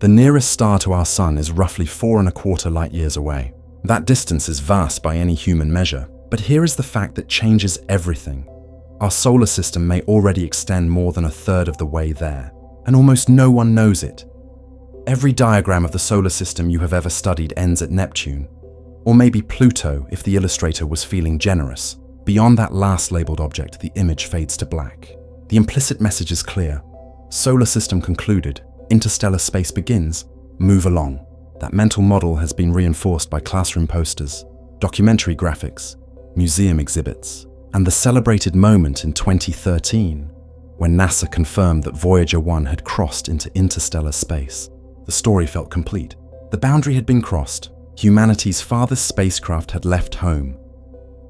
The nearest star to our Sun is roughly 4.25 light-years away. That distance is vast by any human measure, but here is the fact that changes everything. Our solar system may already extend more than 1/3 of the way there, and almost no one knows it. Every diagram of the solar system you have ever studied ends at Neptune, or maybe Pluto if the illustrator was feeling generous. Beyond that last labeled object, the image fades to black. The implicit message is clear. Solar system concluded, interstellar space begins, move along. That mental model has been reinforced by classroom posters, documentary graphics, museum exhibits, and the celebrated moment in 2013 when NASA confirmed that Voyager 1 had crossed into interstellar space. The story felt complete. The boundary had been crossed. Humanity's farthest spacecraft had left home.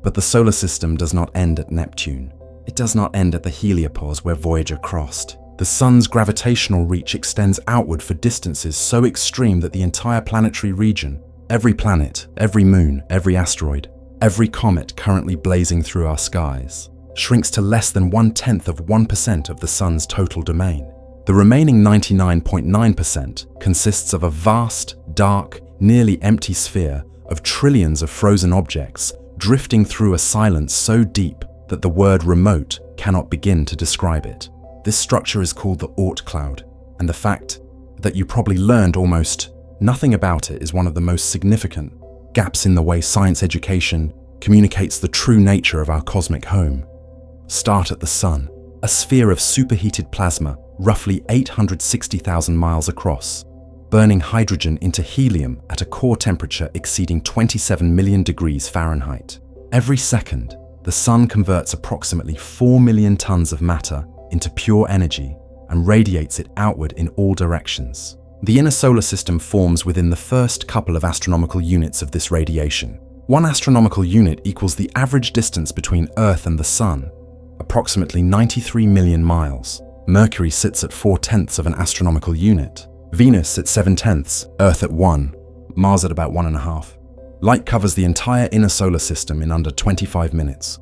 But the solar system does not end at Neptune. It does not end at the heliopause where Voyager crossed. The Sun's gravitational reach extends outward for distances so extreme that the entire planetary region, every planet, every moon, every asteroid, every comet currently blazing through our skies, shrinks to less than 1/10 of 1% of the Sun's total domain. The remaining 99.9% consists of a vast, dark, nearly empty sphere of trillions of frozen objects drifting through a silence so deep that the word remote cannot begin to describe it. This structure is called the Oort Cloud, and the fact that you probably learned almost nothing about it is one of the most significant gaps in the way science education communicates the true nature of our cosmic home. Start at the Sun, a sphere of superheated plasma roughly 860,000 miles across, burning hydrogen into helium at a core temperature exceeding 27 million degrees Fahrenheit. Every second, the Sun converts approximately 4 million tons of matter into pure energy and radiates it outward in all directions. The inner solar system forms within the first couple of astronomical units of this radiation. 1 astronomical unit equals the average distance between Earth and the Sun, approximately 93 million miles. Mercury sits at 4/10 of an astronomical unit. Venus at 7/10, Earth at 1, Mars at about 1.5. Light covers the entire inner solar system in under 25 minutes.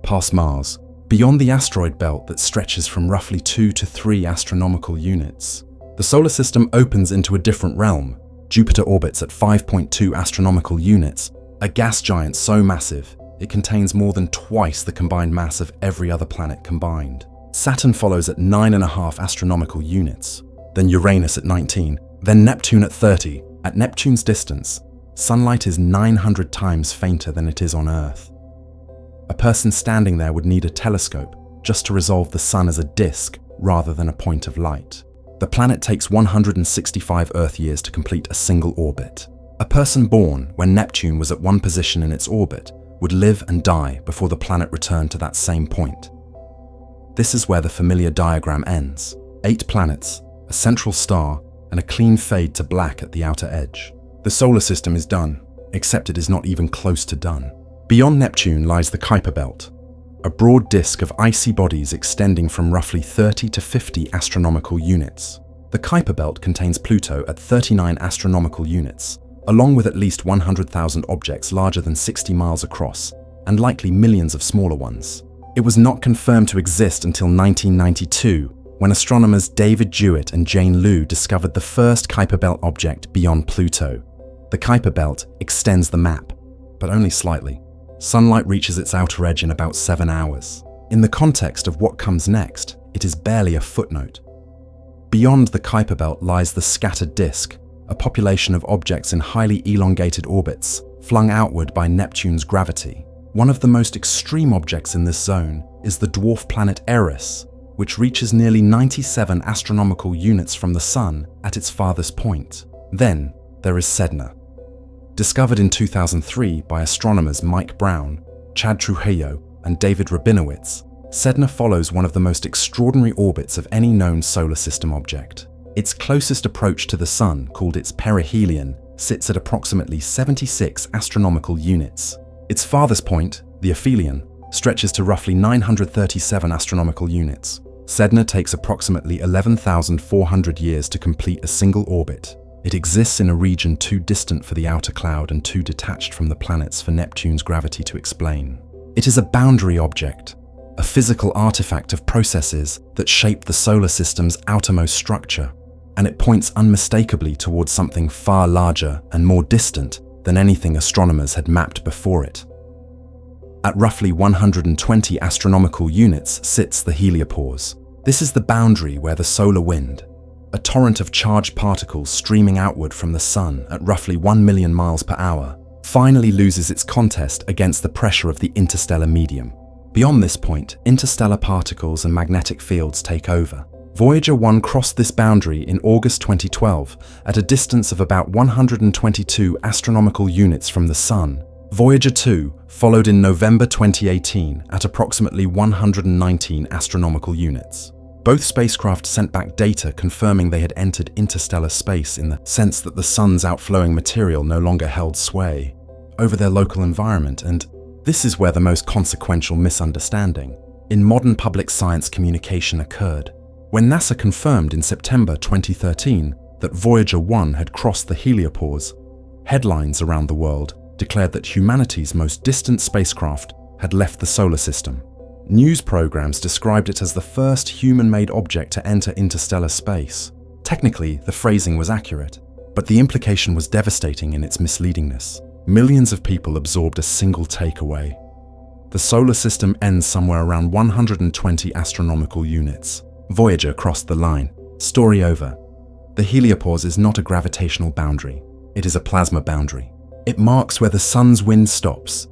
Past Mars, beyond the asteroid belt that stretches from roughly 2 to 3 astronomical units, the solar system opens into a different realm. Jupiter orbits at 5.2 astronomical units, a gas giant so massive it contains more than twice the combined mass of every other planet combined. Saturn follows at 9.5 astronomical units, then Uranus at 19, then Neptune at 30. At Neptune's distance, sunlight is 900 times fainter than it is on Earth. A person standing there would need a telescope just to resolve the Sun as a disk rather than a point of light. The planet takes 165 Earth years to complete a single orbit. A person born when Neptune was at one position in its orbit would live and die before the planet returned to that same point. This is where the familiar diagram ends. 8 planets, a central star, and a clean fade to black at the outer edge. The solar system is done, except it is not even close to done. Beyond Neptune lies the Kuiper Belt, a broad disk of icy bodies extending from roughly 30 to 50 astronomical units. The Kuiper Belt contains Pluto at 39 astronomical units, along with at least 100,000 objects larger than 60 miles across, and likely millions of smaller ones. It was not confirmed to exist until 1992, when astronomers David Jewitt and Jane Liu discovered the first Kuiper Belt object beyond Pluto. The Kuiper Belt extends the map, but only slightly. Sunlight reaches its outer edge in about 7 hours. In the context of what comes next, it is barely a footnote. Beyond the Kuiper Belt lies the scattered disk, a population of objects in highly elongated orbits, flung outward by Neptune's gravity. One of the most extreme objects in this zone is the dwarf planet Eris, which reaches nearly 97 astronomical units from the Sun at its farthest point. Then there is Sedna. Discovered in 2003 by astronomers Mike Brown, Chad Trujillo, and David Rabinowitz, Sedna follows one of the most extraordinary orbits of any known solar system object. Its closest approach to the Sun, called its perihelion, sits at approximately 76 astronomical units. Its farthest point, the aphelion, stretches to roughly 937 astronomical units. Sedna takes approximately 11,400 years to complete a single orbit. It exists in a region too distant for the outer cloud and too detached from the planets for Neptune's gravity to explain. It is a boundary object, a physical artifact of processes that shape the solar system's outermost structure. and it points unmistakably towards something far larger and more distant than anything astronomers had mapped before it. At roughly 120 astronomical units sits the heliopause. This is the boundary where the solar wind, a torrent of charged particles streaming outward from the Sun at roughly 1 million miles per hour, finally loses its contest against the pressure of the interstellar medium. Beyond this point, interstellar particles and magnetic fields take over. Voyager 1 crossed this boundary in August 2012 at a distance of about 122 astronomical units from the Sun. Voyager 2 followed in November 2018 at approximately 119 astronomical units. Both spacecraft sent back data confirming they had entered interstellar space in the sense that the Sun's outflowing material no longer held sway over their local environment, and this is where the most consequential misunderstanding in modern public science communication occurred. When NASA confirmed in September 2013 that Voyager 1 had crossed the heliopause, headlines around the world declared that humanity's most distant spacecraft had left the solar system. News programs described it as the first human-made object to enter interstellar space. Technically, the phrasing was accurate, but the implication was devastating in its misleadingness. Millions of people absorbed a single takeaway. The solar system ends somewhere around 120 astronomical units. Voyager crossed the line. Story over. The heliopause is not a gravitational boundary. It is a plasma boundary. It marks where the Sun's wind stops,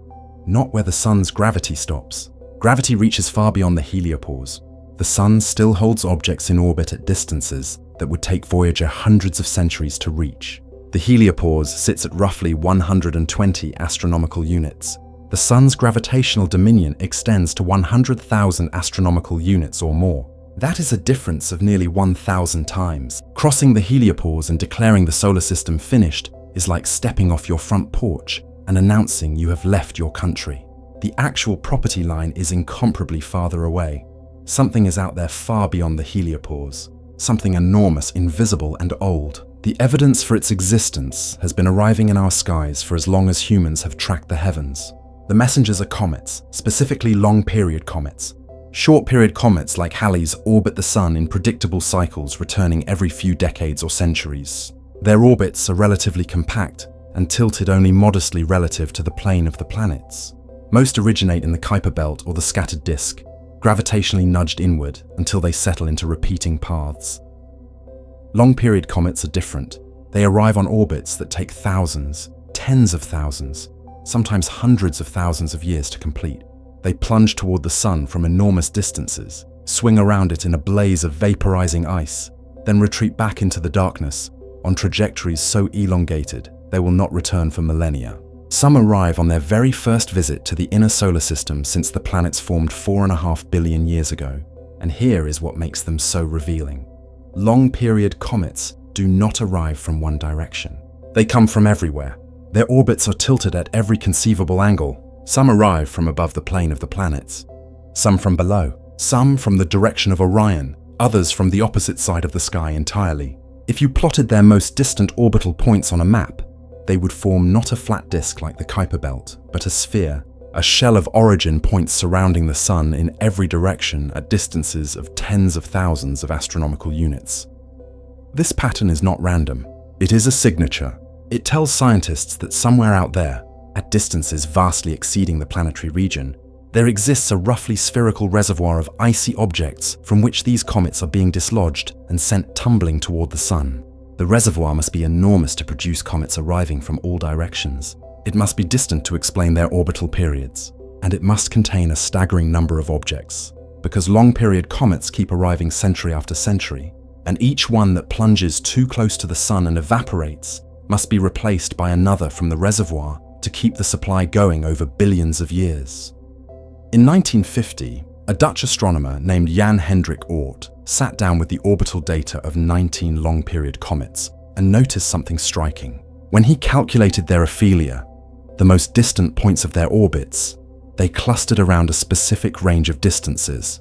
not where the Sun's gravity stops. Gravity reaches far beyond the heliopause. The Sun still holds objects in orbit at distances that would take Voyager hundreds of centuries to reach. The heliopause sits at roughly 120 astronomical units. The Sun's gravitational dominion extends to 100,000 astronomical units or more. That is a difference of nearly 1,000 times. Crossing the heliopause and declaring the solar system finished is like stepping off your front porch and announcing you have left your country. The actual property line is incomparably farther away. Something is out there far beyond the heliopause. Something enormous, invisible, and old. The evidence for its existence has been arriving in our skies for as long as humans have tracked the heavens. The messengers are comets, specifically long-period comets. Short-period comets like Halley's orbit the Sun in predictable cycles returning every few decades or centuries. Their orbits are relatively compact and tilted only modestly relative to the plane of the planets. Most originate in the Kuiper Belt or the scattered disk, gravitationally nudged inward until they settle into repeating paths. Long-period comets are different. They arrive on orbits that take thousands, tens of thousands, sometimes hundreds of thousands of years to complete. They plunge toward the Sun from enormous distances, swing around it in a blaze of vaporizing ice, then retreat back into the darkness on trajectories so elongated they will not return for millennia. Some arrive on their very first visit to the inner solar system since the planets formed 4.5 billion years ago, and here is what makes them so revealing. Long-period comets do not arrive from one direction. They come from everywhere. Their orbits are tilted at every conceivable angle. Some arrive from above the plane of the planets, some from below, some from the direction of Orion, others from the opposite side of the sky entirely. If you plotted their most distant orbital points on a map, they would form not a flat disk like the Kuiper Belt, but a sphere. A shell of origin points surrounding the Sun in every direction at distances of tens of thousands of astronomical units. This pattern is not random. It is a signature. It tells scientists that somewhere out there, at distances vastly exceeding the planetary region, there exists a roughly spherical reservoir of icy objects from which these comets are being dislodged and sent tumbling toward the Sun. The reservoir must be enormous to produce comets arriving from all directions. It must be distant to explain their orbital periods, and it must contain a staggering number of objects, because long-period comets keep arriving century after century, and each one that plunges too close to the Sun and evaporates must be replaced by another from the reservoir to keep the supply going over billions of years. In 1950, a Dutch astronomer named Jan Hendrik Oort sat down with the orbital data of 19 long-period comets and noticed something striking. When he calculated their aphelia, the most distant points of their orbits, they clustered around a specific range of distances,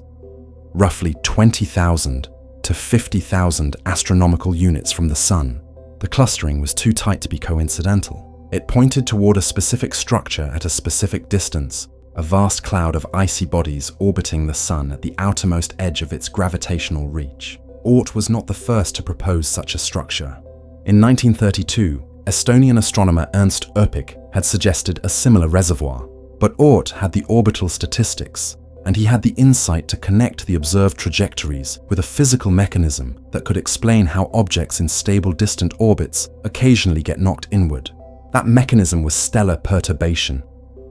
roughly 20,000 to 50,000 astronomical units from the Sun. The clustering was too tight to be coincidental. It pointed toward a specific structure at a specific distance, a vast cloud of icy bodies orbiting the Sun at the outermost edge of its gravitational reach. Oort was not the first to propose such a structure. In 1932, Estonian astronomer Ernst Öpik had suggested a similar reservoir, but Oort had the orbital statistics, and he had the insight to connect the observed trajectories with a physical mechanism that could explain how objects in stable distant orbits occasionally get knocked inward. That mechanism was stellar perturbation.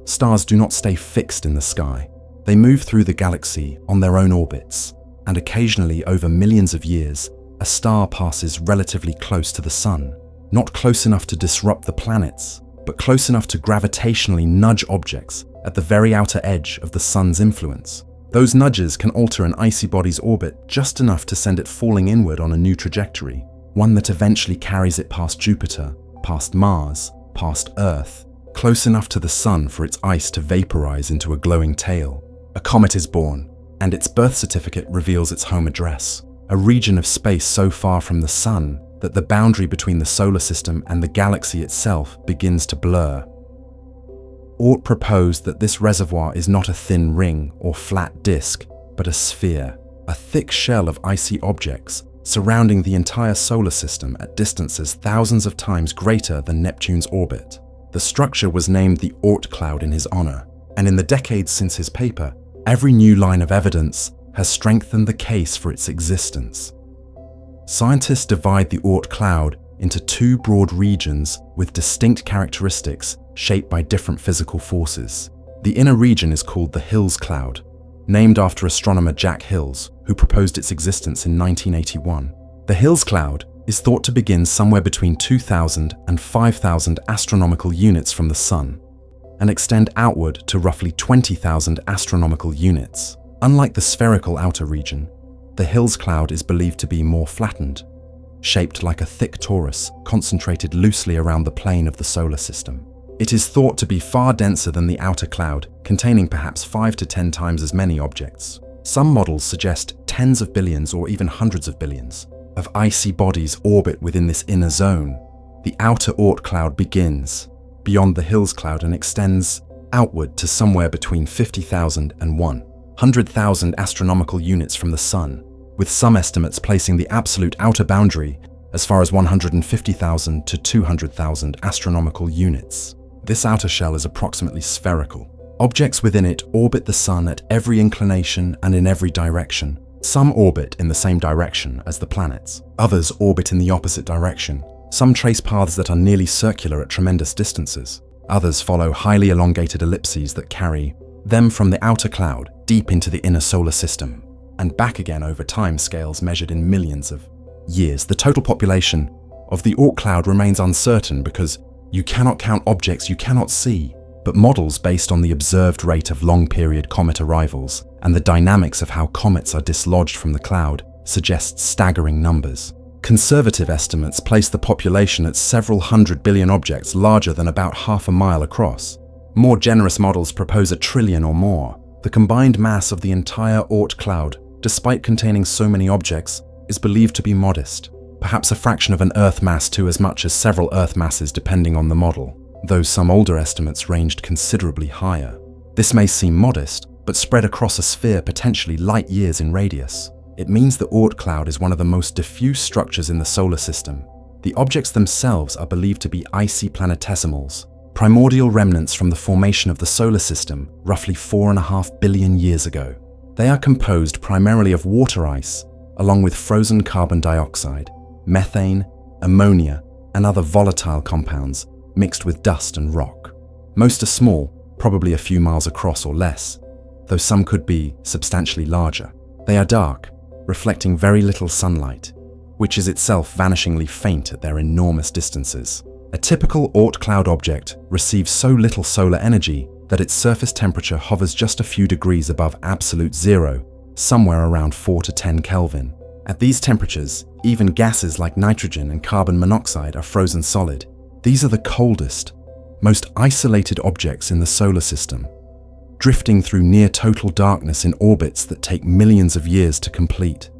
Stars do not stay fixed in the sky. They move through the galaxy on their own orbits, and occasionally over millions of years, a star passes relatively close to the Sun, not close enough to disrupt the planets, but close enough to gravitationally nudge objects at the very outer edge of the Sun's influence. Those nudges can alter an icy body's orbit just enough to send it falling inward on a new trajectory, one that eventually carries it past Jupiter, past Mars, past Earth, close enough to the Sun for its ice to vaporize into a glowing tail. A comet is born, and its birth certificate reveals its home address, a region of space so far from the Sun that the boundary between the solar system and the galaxy itself begins to blur. Oort proposed that this reservoir is not a thin ring or flat disk, but a sphere, a thick shell of icy objects surrounding the entire solar system at distances thousands of times greater than Neptune's orbit. The structure was named the Oort Cloud in his honor, and in the decades since his paper, every new line of evidence has strengthened the case for its existence. Scientists divide the Oort Cloud into two broad regions with distinct characteristics shaped by different physical forces. The inner region is called the Hills Cloud, named after astronomer Jack Hills, who proposed its existence in 1981. The Hills Cloud is thought to begin somewhere between 2,000 and 5,000 astronomical units from the Sun, and extend outward to roughly 20,000 astronomical units. Unlike the spherical outer region, the Hills Cloud is believed to be more flattened, shaped like a thick torus concentrated loosely around the plane of the solar system. It is thought to be far denser than the outer cloud, containing perhaps 5 to 10 times as many objects. Some models suggest tens of billions or even hundreds of billions of icy bodies orbit within this inner zone. The outer Oort Cloud begins beyond the Hills Cloud and extends outward to somewhere between 50,000 and 100,000 astronomical units from the Sun, with some estimates placing the absolute outer boundary as far as 150,000 to 200,000 astronomical units. This outer shell is approximately spherical. Objects within it orbit the Sun at every inclination and in every direction. Some orbit in the same direction as the planets. Others orbit in the opposite direction. Some trace paths that are nearly circular at tremendous distances. Others follow highly elongated ellipses that carry them from the outer cloud deep into the inner solar system and back again over time scales measured in millions of years. The total population of the Oort Cloud remains uncertain because you cannot count objects you cannot see, but models based on the observed rate of long-period comet arrivals and the dynamics of how comets are dislodged from the cloud suggest staggering numbers. Conservative estimates place the population at several hundred billion objects larger than about half a mile across. More generous models propose 1 trillion or more. The combined mass of the entire Oort Cloud, despite containing so many objects, is believed to be modest, perhaps a fraction of an Earth mass to as much as several Earth masses depending on the model, though some older estimates ranged considerably higher. This may seem modest, but spread across a sphere potentially light years in radius. It means the Oort Cloud is one of the most diffuse structures in the solar system. The objects themselves are believed to be icy planetesimals, primordial remnants from the formation of the solar system roughly 4.5 billion years ago. They are composed primarily of water ice, along with frozen carbon dioxide, methane, ammonia, and other volatile compounds mixed with dust and rock. Most are small, probably a few miles across or less, though some could be substantially larger. They are dark, reflecting very little sunlight, which is itself vanishingly faint at their enormous distances. A typical Oort Cloud object receives so little solar energy that its surface temperature hovers just a few degrees above absolute zero, somewhere around 4 to 10 Kelvin. At these temperatures, even gases like nitrogen and carbon monoxide are frozen solid. These are the coldest, most isolated objects in the solar system, drifting through near total darkness in orbits that take millions of years to complete.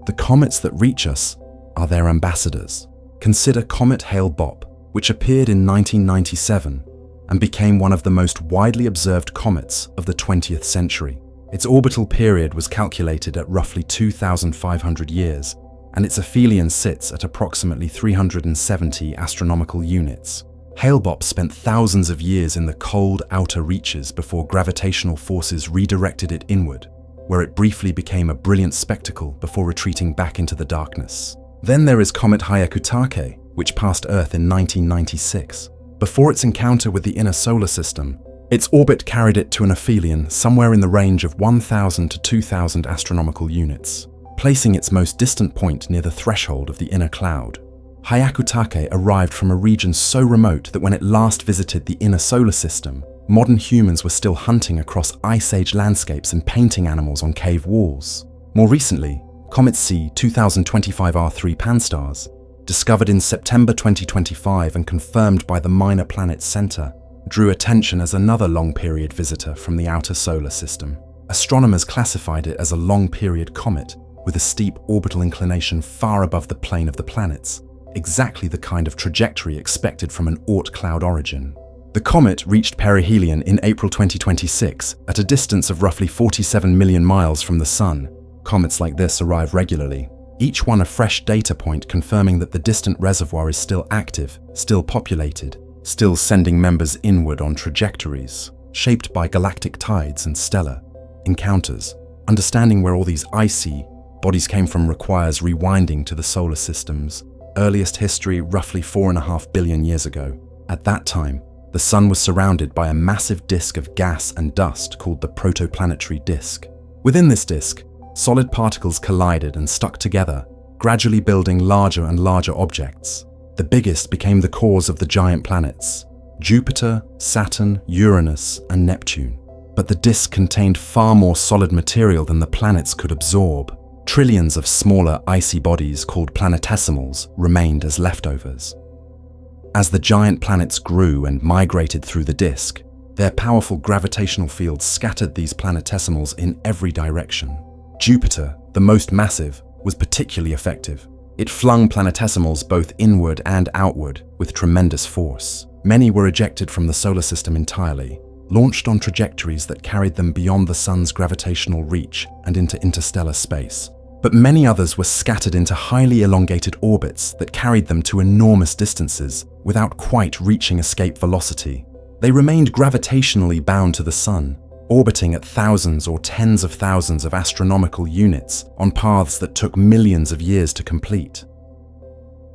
The comets that reach us are their ambassadors. Consider Comet Hale-Bopp, which appeared in 1997 and became one of the most widely observed comets of the 20th century. Its orbital period was calculated at roughly 2,500 years, and its aphelion sits at approximately 370 astronomical units. Hale-Bopp spent thousands of years in the cold outer reaches before gravitational forces redirected it inward, where it briefly became a brilliant spectacle before retreating back into the darkness. Then there is Comet Hyakutake, which passed Earth in 1996. Before its encounter with the inner solar system, its orbit carried it to an aphelion somewhere in the range of 1,000 to 2,000 astronomical units, placing its most distant point near the threshold of the inner cloud. Hyakutake arrived from a region so remote that when it last visited the inner solar system, modern humans were still hunting across Ice Age landscapes and painting animals on cave walls. More recently, Comet C 2025 R3 Pan-STARRS, discovered in September 2025 and confirmed by the Minor Planets Center, drew attention as another long-period visitor from the outer solar system. Astronomers classified it as a long-period comet with a steep orbital inclination far above the plane of the planets, exactly the kind of trajectory expected from an Oort Cloud origin. The comet reached perihelion in April 2026 at a distance of roughly 47 million miles from the Sun. Comets like this arrive regularly, each one a fresh data point confirming that the distant reservoir is still active, still populated, still sending members inward on trajectories, shaped by galactic tides and stellar encounters. Understanding where all these icy bodies came from requires rewinding to the solar system's earliest history, roughly 4.5 billion years ago. At that time, the Sun was surrounded by a massive disk of gas and dust called the protoplanetary disk. Within this disk, solid particles collided and stuck together, gradually building larger and larger objects. The biggest became the cores of the giant planets, Jupiter, Saturn, Uranus, and Neptune. But the disk contained far more solid material than the planets could absorb. Trillions of smaller icy bodies called planetesimals remained as leftovers. As the giant planets grew and migrated through the disk, their powerful gravitational fields scattered these planetesimals in every direction. Jupiter, the most massive, was particularly effective. It flung planetesimals both inward and outward with tremendous force. Many were ejected from the solar system entirely, launched on trajectories that carried them beyond the Sun's gravitational reach and into interstellar space. But many others were scattered into highly elongated orbits that carried them to enormous distances without quite reaching escape velocity. They remained gravitationally bound to the Sun, orbiting at thousands or tens of thousands of astronomical units on paths that took millions of years to complete.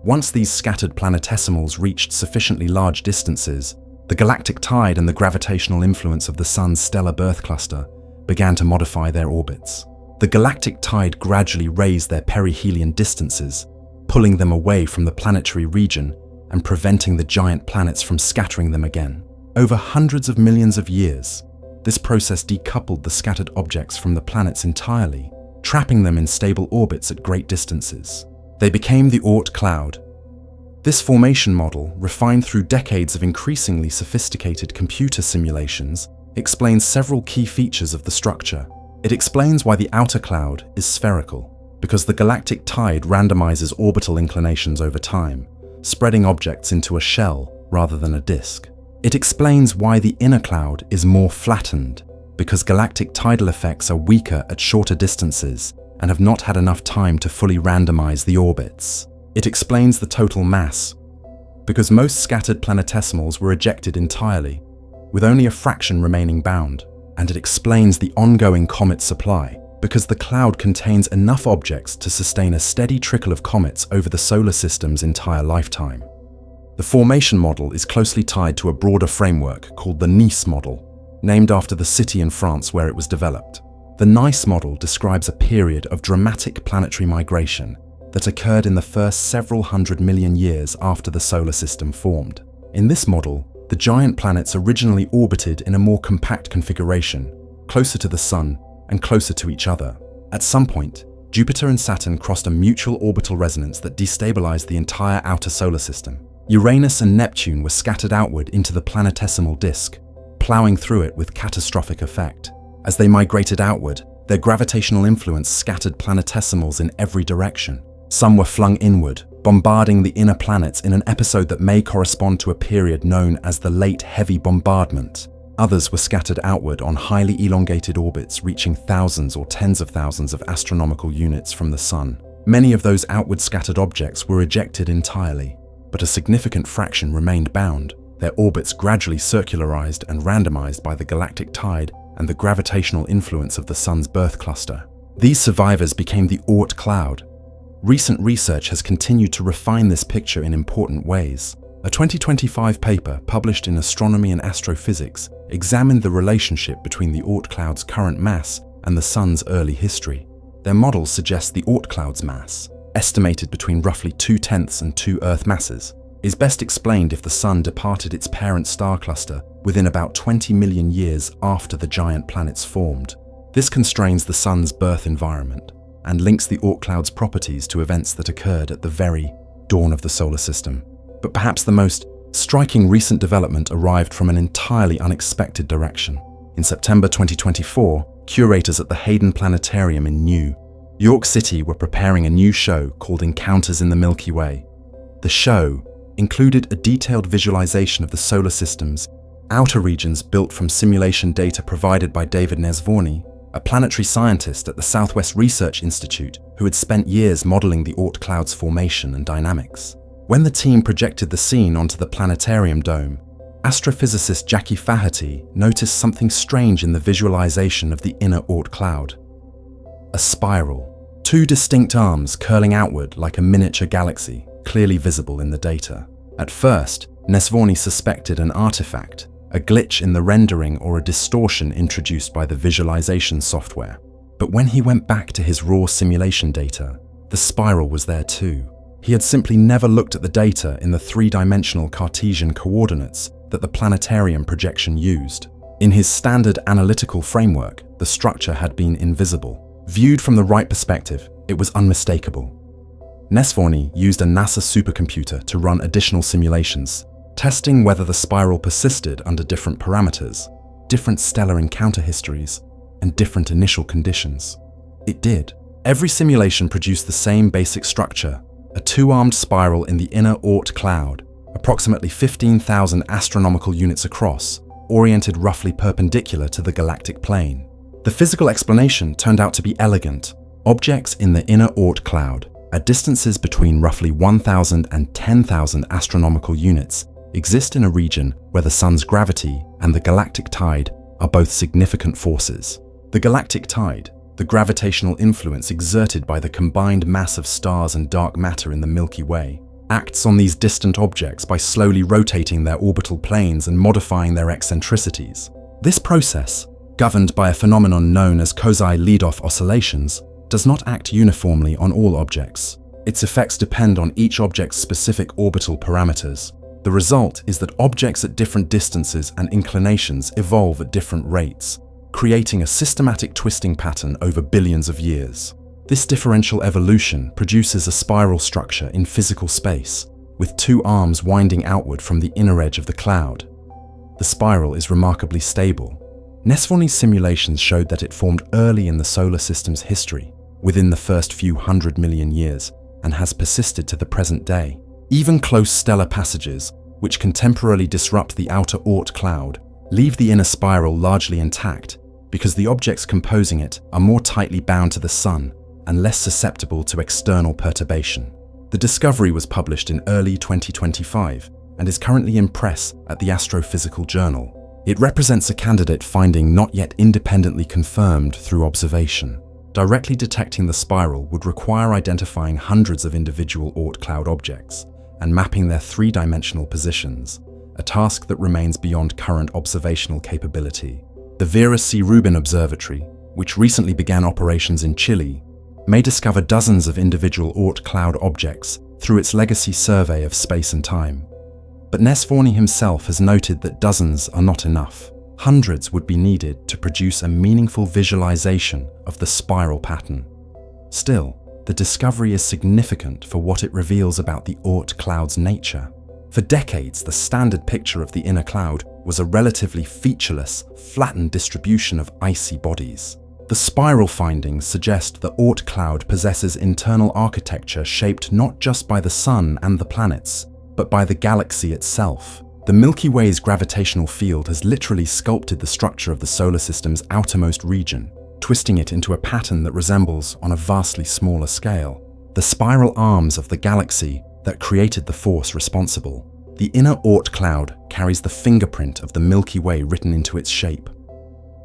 Once these scattered planetesimals reached sufficiently large distances, the galactic tide and the gravitational influence of the Sun's stellar birth cluster began to modify their orbits. The galactic tide gradually raised their perihelion distances, pulling them away from the planetary region and preventing the giant planets from scattering them again. Over hundreds of millions of years, this process decoupled the scattered objects from the planets entirely, trapping them in stable orbits at great distances. They became the Oort Cloud. This formation model, refined through decades of increasingly sophisticated computer simulations, explains several key features of the structure. It explains why the outer cloud is spherical, because the galactic tide randomizes orbital inclinations over time, spreading objects into a shell rather than a disk. It explains why the inner cloud is more flattened, because galactic tidal effects are weaker at shorter distances and have not had enough time to fully randomize the orbits. It explains the total mass, because most scattered planetesimals were ejected entirely, with only a fraction remaining bound. And it explains the ongoing comet supply, because the cloud contains enough objects to sustain a steady trickle of comets over the solar system's entire lifetime. The formation model is closely tied to a broader framework called the Nice model, named after the city in France where it was developed. The Nice model describes a period of dramatic planetary migration that occurred in the first several hundred million years after the solar system formed. In this model, the giant planets originally orbited in a more compact configuration, closer to the Sun and closer to each other. At some point, Jupiter and Saturn crossed a mutual orbital resonance that destabilized the entire outer solar system. Uranus and Neptune were scattered outward into the planetesimal disk, plowing through it with catastrophic effect. As they migrated outward, their gravitational influence scattered planetesimals in every direction. Some were flung inward, bombarding the inner planets in an episode that may correspond to a period known as the Late Heavy Bombardment. Others were scattered outward on highly elongated orbits reaching thousands or tens of thousands of astronomical units from the Sun. Many of those outward scattered objects were ejected entirely, but a significant fraction remained bound, their orbits gradually circularized and randomized by the galactic tide and the gravitational influence of the Sun's birth cluster. These survivors became the Oort Cloud. Recent research has continued to refine this picture in important ways. A 2025 paper published in Astronomy and Astrophysics examined the relationship between the Oort Cloud's current mass and the Sun's early history. Their models suggest the Oort Cloud's mass, estimated between roughly 2/10 and 2 Earth masses, is best explained if the Sun departed its parent star cluster within about 20 million years after the giant planets formed. This constrains the Sun's birth environment and links the Oort Cloud's properties to events that occurred at the very dawn of the solar system. But perhaps the most striking recent development arrived from an entirely unexpected direction. In September 2024, curators at the Hayden Planetarium in New York City were preparing a new show called Encounters in the Milky Way. The show included a detailed visualization of the solar system's outer regions built from simulation data provided by David Nesvorny, a planetary scientist at the Southwest Research Institute who had spent years modeling the Oort Cloud's formation and dynamics. When the team projected the scene onto the planetarium dome, astrophysicist Jackie Faherty noticed something strange in the visualization of the inner Oort Cloud. A spiral, 2 distinct arms curling outward like a miniature galaxy, clearly visible in the data. At first, Nesvorny suspected an artifact, a glitch in the rendering or a distortion introduced by the visualization software. But when he went back to his raw simulation data, the spiral was there too. He had simply never looked at the data in the 3-dimensional Cartesian coordinates that the planetarium projection used. In his standard analytical framework, the structure had been invisible. Viewed from the right perspective, it was unmistakable. Nesvorny used a NASA supercomputer to run additional simulations, testing whether the spiral persisted under different parameters, different stellar encounter histories, and different initial conditions. It did. Every simulation produced the same basic structure, a 2-armed spiral in the inner Oort Cloud, approximately 15,000 astronomical units across, oriented roughly perpendicular to the galactic plane. The physical explanation turned out to be elegant. Objects in the inner Oort Cloud, at distances between roughly 1,000 and 10,000 astronomical units, exist in a region where the Sun's gravity and the galactic tide are both significant forces. The galactic tide, the gravitational influence exerted by the combined mass of stars and dark matter in the Milky Way, acts on these distant objects by slowly rotating their orbital planes and modifying their eccentricities. This process, governed by a phenomenon known as Kozai-Leadoff oscillations, does not act uniformly on all objects. Its effects depend on each object's specific orbital parameters. The result is that objects at different distances and inclinations evolve at different rates, creating a systematic twisting pattern over billions of years. This differential evolution produces a spiral structure in physical space, with 2 arms winding outward from the inner edge of the cloud. The spiral is remarkably stable. Nesvorny's simulations showed that it formed early in the solar system's history, within the first few 100 million years, and has persisted to the present day. Even close stellar passages, which can temporarily disrupt the outer Oort Cloud, leave the inner spiral largely intact because the objects composing it are more tightly bound to the Sun and less susceptible to external perturbation. The discovery was published in early 2025 and is currently in press at the Astrophysical Journal. It represents a candidate finding not yet independently confirmed through observation. Directly detecting the spiral would require identifying hundreds of individual Oort Cloud objects and mapping their 3-dimensional positions, a task that remains beyond current observational capability. The Vera C. Rubin Observatory, which recently began operations in Chile, may discover dozens of individual Oort Cloud objects through its legacy survey of space and time. But Nesvorny himself has noted that dozens are not enough. Hundreds would be needed to produce a meaningful visualization of the spiral pattern. Still, the discovery is significant for what it reveals about the Oort Cloud's nature. For decades, the standard picture of the inner cloud was a relatively featureless, flattened distribution of icy bodies. The spiral findings suggest the Oort Cloud possesses internal architecture shaped not just by the Sun and the planets, but by the galaxy itself. The Milky Way's gravitational field has literally sculpted the structure of the solar system's outermost region, twisting it into a pattern that resembles, on a vastly smaller scale, the spiral arms of the galaxy that created the force responsible. The inner Oort Cloud carries the fingerprint of the Milky Way written into its shape.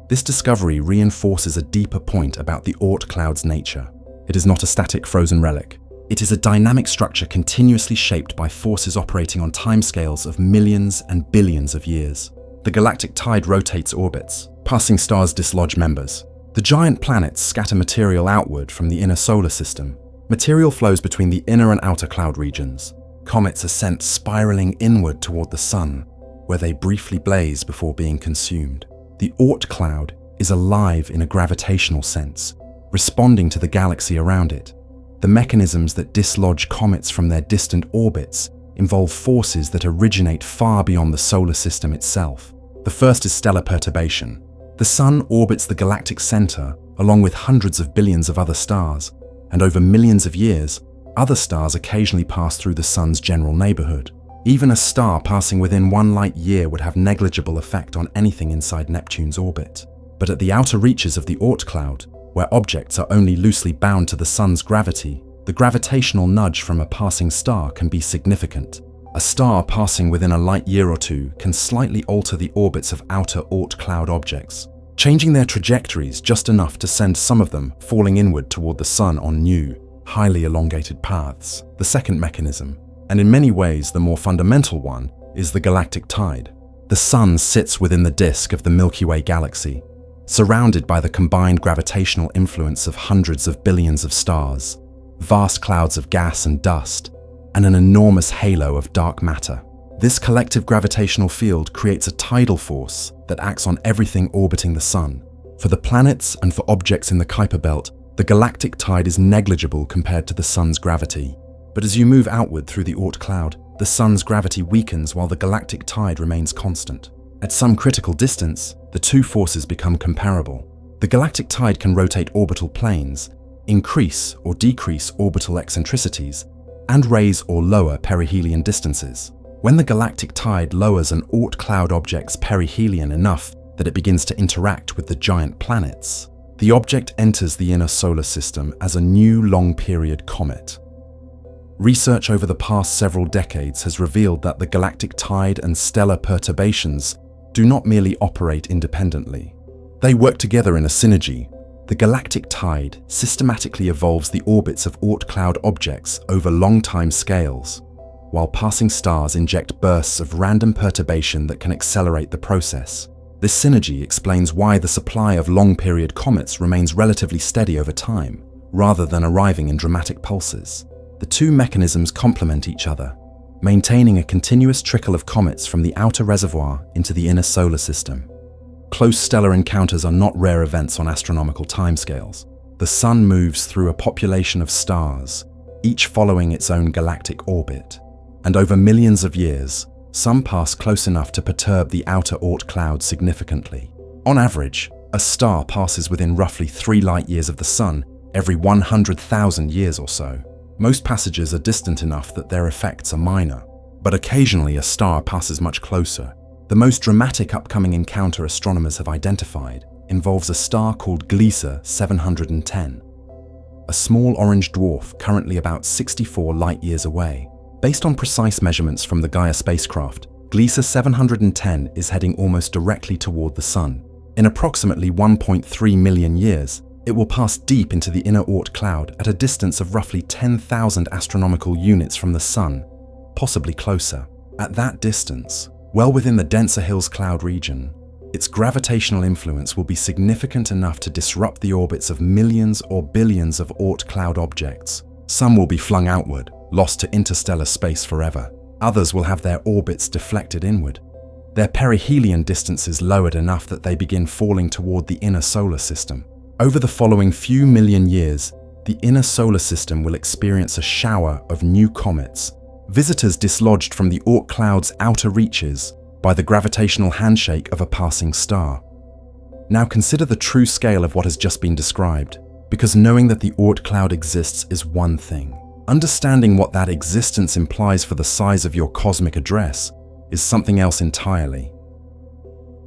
This discovery reinforces a deeper point about the Oort Cloud's nature. It is not a static frozen relic. It is a dynamic structure continuously shaped by forces operating on timescales of millions and billions of years. The galactic tide rotates orbits. Passing stars dislodge members. The giant planets scatter material outward from the inner solar system. Material flows between the inner and outer cloud regions. Comets are sent spiraling inward toward the sun, where they briefly blaze before being consumed. The Oort Cloud is alive in a gravitational sense, responding to the galaxy around it. The mechanisms that dislodge comets from their distant orbits involve forces that originate far beyond the solar system itself. The first is stellar perturbation. The sun orbits the galactic center along with hundreds of billions of other stars, and over millions of years, other stars occasionally pass through the sun's general neighborhood. Even a star passing within 1 light year would have negligible effect on anything inside Neptune's orbit. But at the outer reaches of the Oort Cloud, where objects are only loosely bound to the sun's gravity, the gravitational nudge from a passing star can be significant. A star passing within a light year or two can slightly alter the orbits of outer Oort Cloud objects, changing their trajectories just enough to send some of them falling inward toward the sun on new, highly elongated paths. The second mechanism, and in many ways the more fundamental one, is the galactic tide. The sun sits within the disk of the Milky Way galaxy, surrounded by the combined gravitational influence of hundreds of billions of stars, vast clouds of gas and dust, and an enormous halo of dark matter. This collective gravitational field creates a tidal force that acts on everything orbiting the sun. For the planets and for objects in the Kuiper Belt, the galactic tide is negligible compared to the sun's gravity. But as you move outward through the Oort Cloud, the sun's gravity weakens while the galactic tide remains constant. At some critical distance, the two forces become comparable. The galactic tide can rotate orbital planes, increase or decrease orbital eccentricities, and raise or lower perihelion distances. When the galactic tide lowers an Oort Cloud object's perihelion enough that it begins to interact with the giant planets, the object enters the inner solar system as a new long-period comet. Research over the past several decades has revealed that the galactic tide and stellar perturbations do not merely operate independently. They work together in a synergy. The galactic tide systematically evolves the orbits of Oort Cloud objects over long time scales, while passing stars inject bursts of random perturbation that can accelerate the process. This synergy explains why the supply of long-period comets remains relatively steady over time, rather than arriving in dramatic pulses. The two mechanisms complement each other, maintaining a continuous trickle of comets from the outer reservoir into the inner solar system. Close stellar encounters are not rare events on astronomical timescales. The sun moves through a population of stars, each following its own galactic orbit, and over millions of years, some pass close enough to perturb the outer Oort Cloud significantly. On average, a star passes within roughly 3 light years of the sun every 100,000 years or so. Most passages are distant enough that their effects are minor, but occasionally a star passes much closer. The most dramatic upcoming encounter astronomers have identified involves a star called Gliese 710, a small orange dwarf currently about 64 light-years away. Based on precise measurements from the Gaia spacecraft, Gliese 710 is heading almost directly toward the Sun. In approximately 1.3 million years, it will pass deep into the inner Oort Cloud at a distance of roughly 10,000 astronomical units from the Sun, possibly closer. At that distance, well within the denser Hills cloud region, its gravitational influence will be significant enough to disrupt the orbits of millions or billions of Oort Cloud objects. Some will be flung outward, lost to interstellar space forever. Others will have their orbits deflected inward, their perihelion distances lowered enough that they begin falling toward the inner solar system. Over the following few million years, the inner solar system will experience a shower of new comets, visitors dislodged from the Oort Cloud's outer reaches by the gravitational handshake of a passing star. Now consider the true scale of what has just been described, because knowing that the Oort Cloud exists is one thing. Understanding what that existence implies for the size of your cosmic address is something else entirely.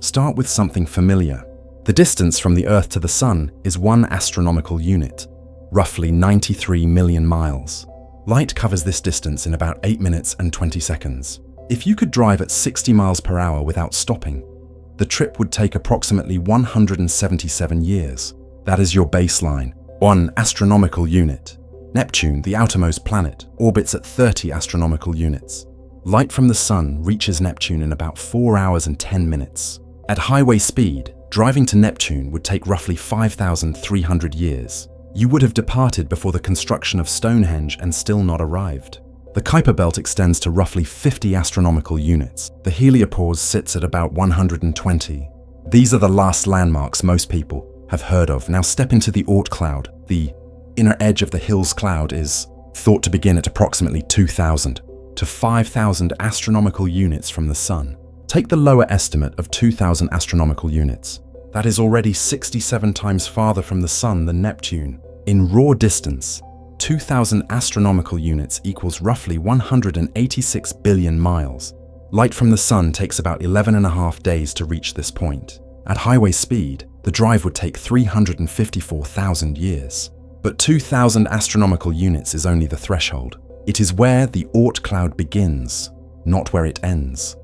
Start with something familiar. The distance from the Earth to the Sun is 1 astronomical unit, roughly 93 million miles. Light covers this distance in about 8 minutes and 20 seconds. If you could drive at 60 miles per hour without stopping, the trip would take approximately 177 years. That is your baseline, 1 astronomical unit. Neptune, the outermost planet, orbits at 30 astronomical units. Light from the Sun reaches Neptune in about 4 hours and 10 minutes. At highway speed, driving to Neptune would take roughly 5,300 years. You would have departed before the construction of Stonehenge and still not arrived. The Kuiper Belt extends to roughly 50 astronomical units. The heliopause sits at about 120. These are the last landmarks most people have heard of. Now step into the Oort Cloud. The inner edge of the Hills cloud is thought to begin at approximately 2,000 to 5,000 astronomical units from the Sun. Take the lower estimate of 2,000 astronomical units. That is already 67 times farther from the Sun than Neptune. In raw distance, 2,000 astronomical units equals roughly 186 billion miles. Light from the Sun takes about 11.5 days to reach this point. At highway speed, the drive would take 354,000 years. But 2,000 astronomical units is only the threshold. It is where the Oort Cloud begins, not where it ends.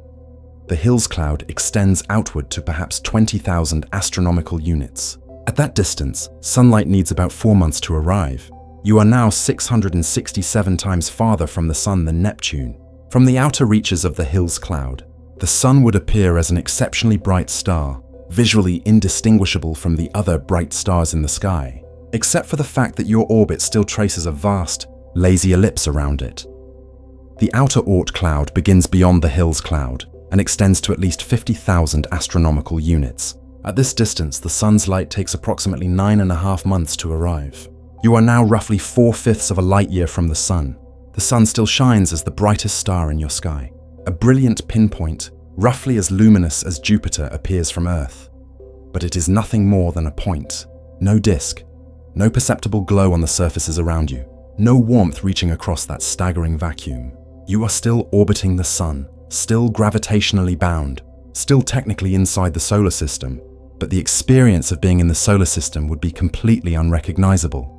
The Hills cloud extends outward to perhaps 20,000 astronomical units. At that distance, sunlight needs about 4 months to arrive. You are now 667 times farther from the Sun than Neptune. From the outer reaches of the Hills cloud, the Sun would appear as an exceptionally bright star, visually indistinguishable from the other bright stars in the sky, except for the fact that your orbit still traces a vast, lazy ellipse around it. The outer Oort cloud begins beyond the Hills cloud and extends to at least 50,000 astronomical units. At this distance, the Sun's light takes approximately 9.5 months to arrive. You are now roughly 4/5 of a light year from the Sun. The Sun still shines as the brightest star in your sky. A brilliant pinpoint, roughly as luminous as Jupiter, appears from Earth. But it is nothing more than a point. No disk, no perceptible glow on the surfaces around you, no warmth reaching across that staggering vacuum. You are still orbiting the Sun, still gravitationally bound, still technically inside the solar system, but the experience of being in the solar system would be completely unrecognizable.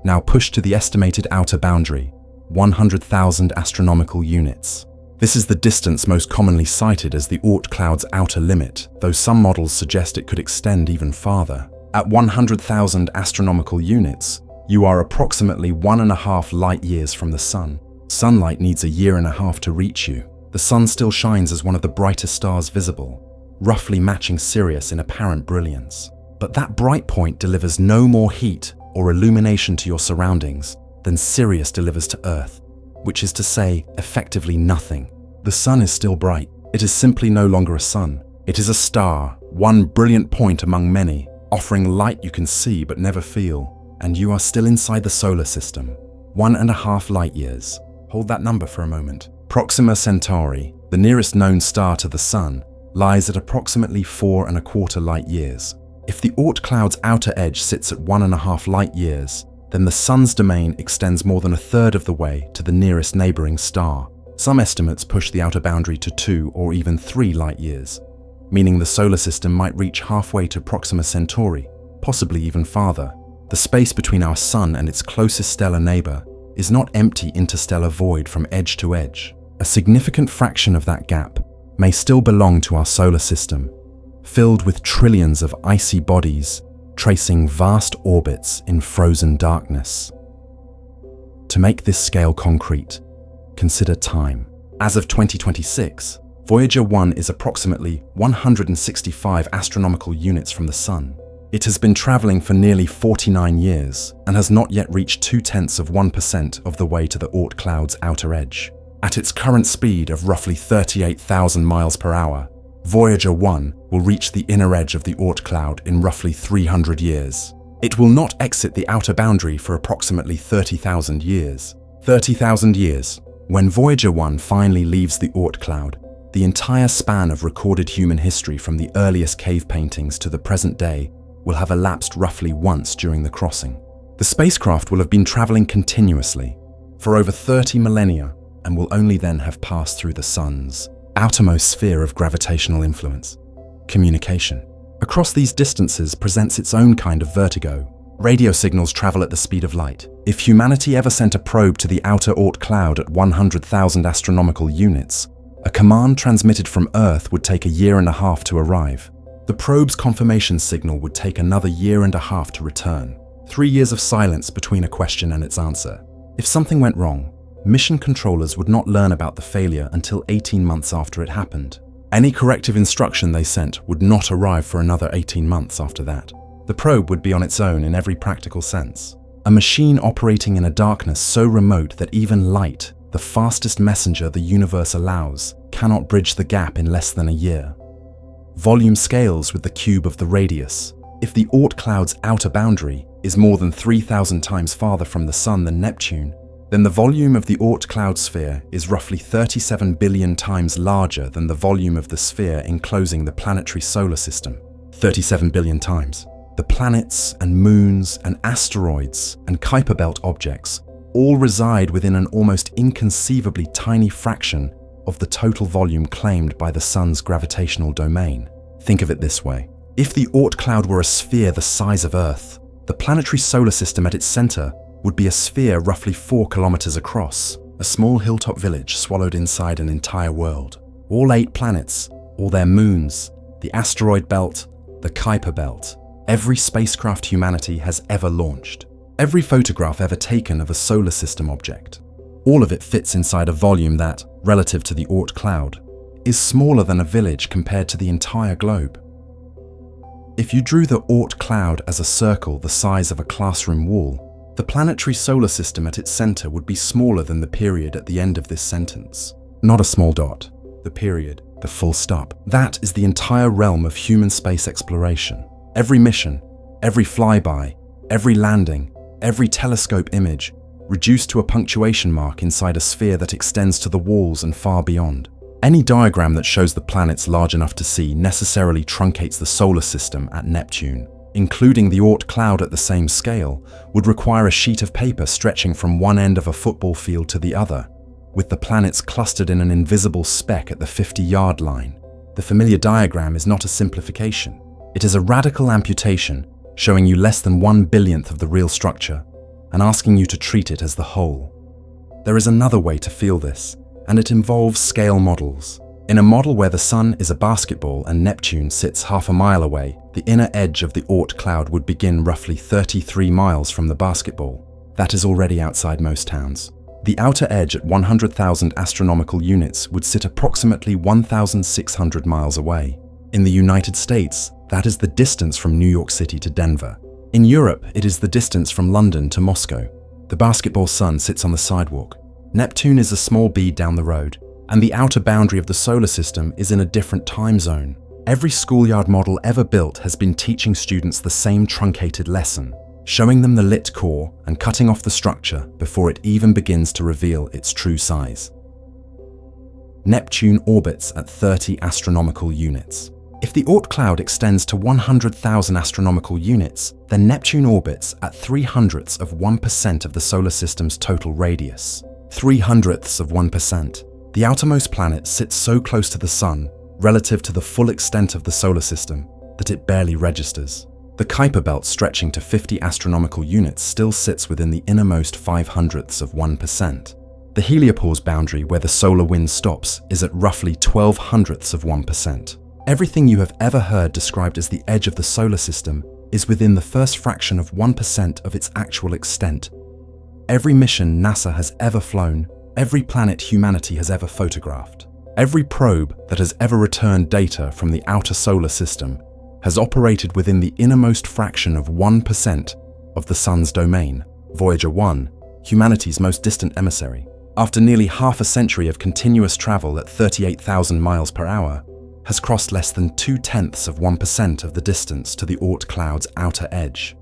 Now pushed to the estimated outer boundary, 100,000 astronomical units. This is the distance most commonly cited as the Oort cloud's outer limit, though some models suggest it could extend even farther. At 100,000 astronomical units, you are approximately 1.5 light years from the Sun. Sunlight needs 1.5 years to reach you. The Sun still shines as one of the brightest stars visible, roughly matching Sirius in apparent brilliance. But that bright point delivers no more heat or illumination to your surroundings than Sirius delivers to Earth, which is to say, effectively nothing. The Sun is still bright. It is simply no longer a sun. It is a star, one brilliant point among many, offering light you can see but never feel. And you are still inside the solar system, 1.5 light years. Hold that number for a moment. Proxima Centauri, the nearest known star to the Sun, lies at approximately 4.25 light years. If the Oort cloud's outer edge sits at 1.5 light years, then the Sun's domain extends more than 1/3 of the way to the nearest neighboring star. Some estimates push the outer boundary to 2 or even 3 light years, meaning the solar system might reach halfway to Proxima Centauri, possibly even farther. The space between our Sun and its closest stellar neighbor is not empty interstellar void from edge to edge. A significant fraction of that gap may still belong to our solar system, filled with trillions of icy bodies tracing vast orbits in frozen darkness. To make this scale concrete, consider time. As of 2026, Voyager 1 is approximately 165 astronomical units from the Sun. It has been traveling for nearly 49 years and has not yet reached 0.2% of the way to the Oort cloud's outer edge. At its current speed of roughly 38,000 miles per hour, Voyager 1 will reach the inner edge of the Oort cloud in roughly 300 years. It will not exit the outer boundary for approximately 30,000 years. 30,000 years. When Voyager 1 finally leaves the Oort cloud, the entire span of recorded human history from the earliest cave paintings to the present day will have elapsed roughly once during the crossing. The spacecraft will have been traveling continuously for over 30 millennia and will only then have passed through the Sun's outermost sphere of gravitational influence. Communication. Across these distances presents its own kind of vertigo. Radio signals travel at the speed of light. If humanity ever sent a probe to the outer Oort Cloud at 100,000 astronomical units, a command transmitted from Earth would take a year and a half to arrive. The probe's confirmation signal would take another year and a half to return. 3 years of silence between a question and its answer. If something went wrong, mission controllers would not learn about the failure until 18 months after it happened. Any corrective instruction they sent would not arrive for another 18 months after that. The probe would be on its own in every practical sense. A machine operating in a darkness so remote that even light, the fastest messenger the universe allows, cannot bridge the gap in less than a year. Volume scales with the cube of the radius. If the Oort Cloud's outer boundary is more than 3,000 times farther from the Sun than Neptune, then the volume of the Oort Cloud sphere is roughly 37 billion times larger than the volume of the sphere enclosing the planetary solar system. 37 billion times. The planets and moons and asteroids and Kuiper Belt objects all reside within an almost inconceivably tiny fraction of the total volume claimed by the Sun's gravitational domain. Think of it this way. If the Oort Cloud were a sphere the size of Earth, the planetary solar system at its center would be a sphere roughly 4 kilometers across, a small hilltop village swallowed inside an entire world. All 8 planets, all their moons, the asteroid belt, the Kuiper Belt, every spacecraft humanity has ever launched, every photograph ever taken of a solar system object. All of it fits inside a volume that, relative to the Oort Cloud, is smaller than a village compared to the entire globe. If you drew the Oort Cloud as a circle the size of a classroom wall, the planetary solar system at its center would be smaller than the period at the end of this sentence. Not a small dot, the period, the full stop. That is the entire realm of human space exploration. Every mission, every flyby, every landing, every telescope image, reduced to a punctuation mark inside a sphere that extends to the walls and far beyond. Any diagram that shows the planets large enough to see necessarily truncates the solar system at Neptune. Including the Oort Cloud at the same scale would require a sheet of paper stretching from one end of a football field to the other, with the planets clustered in an invisible speck at the 50-yard line. The familiar diagram is not a simplification. It is a radical amputation, showing you less than 1/1000th of the real structure and asking you to treat it as the whole. There is another way to feel this, and it involves scale models. In a model where the Sun is a basketball and Neptune sits half a mile away, the inner edge of the Oort Cloud would begin roughly 33 miles from the basketball. That is already outside most towns. The outer edge at 100,000 astronomical units would sit approximately 1,600 miles away. In the United States, that is the distance from New York City to Denver. In Europe, it is the distance from London to Moscow. The basketball Sun sits on the sidewalk. Neptune is a small bead down the road, and the outer boundary of the solar system is in a different time zone. Every schoolyard model ever built has been teaching students the same truncated lesson, showing them the lit core and cutting off the structure before it even begins to reveal its true size. Neptune orbits at 30 astronomical units. If the Oort Cloud extends to 100,000 astronomical units, then Neptune orbits at 0.03% of the solar system's total radius. 0.03%. The outermost planet sits so close to the Sun, relative to the full extent of the solar system, that it barely registers. The Kuiper Belt stretching to 50 astronomical units still sits within the innermost 0.05%. The heliopause boundary where the solar wind stops is at roughly 0.12%. Everything you have ever heard described as the edge of the solar system is within the first fraction of 1% of its actual extent. Every mission NASA has ever flown, every planet humanity has ever photographed, every probe that has ever returned data from the outer solar system has operated within the innermost fraction of 1% of the Sun's domain. Voyager 1, humanity's most distant emissary, after nearly half a century of continuous travel at 38,000 miles per hour, has crossed less than 0.2% of the distance to the Oort Cloud's outer edge.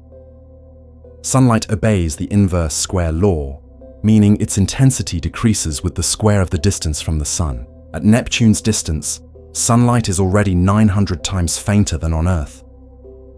Sunlight obeys the inverse square law, meaning its intensity decreases with the square of the distance from the Sun. At Neptune's distance, sunlight is already 900 times fainter than on Earth.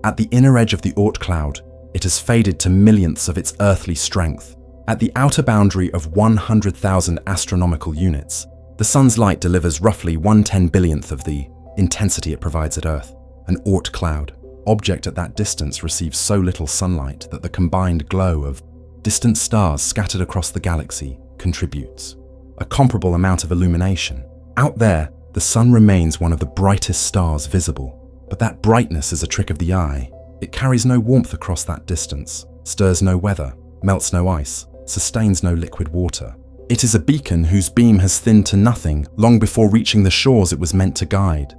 At the inner edge of the Oort Cloud, it has faded to millionths of its earthly strength. At the outer boundary of 100,000 astronomical units, The sun's light delivers roughly 1/10 billionth of the intensity it provides at Earth. An Oort Cloud object at that distance receives so little sunlight that the combined glow of distant stars scattered across the galaxy contributes a comparable amount of illumination. Out there, the sun remains one of the brightest stars visible, but that brightness is a trick of the eye. It carries no warmth across that distance, stirs no weather, melts no ice, sustains no liquid water. It is a beacon whose beam has thinned to nothing long before reaching the shores it was meant to guide.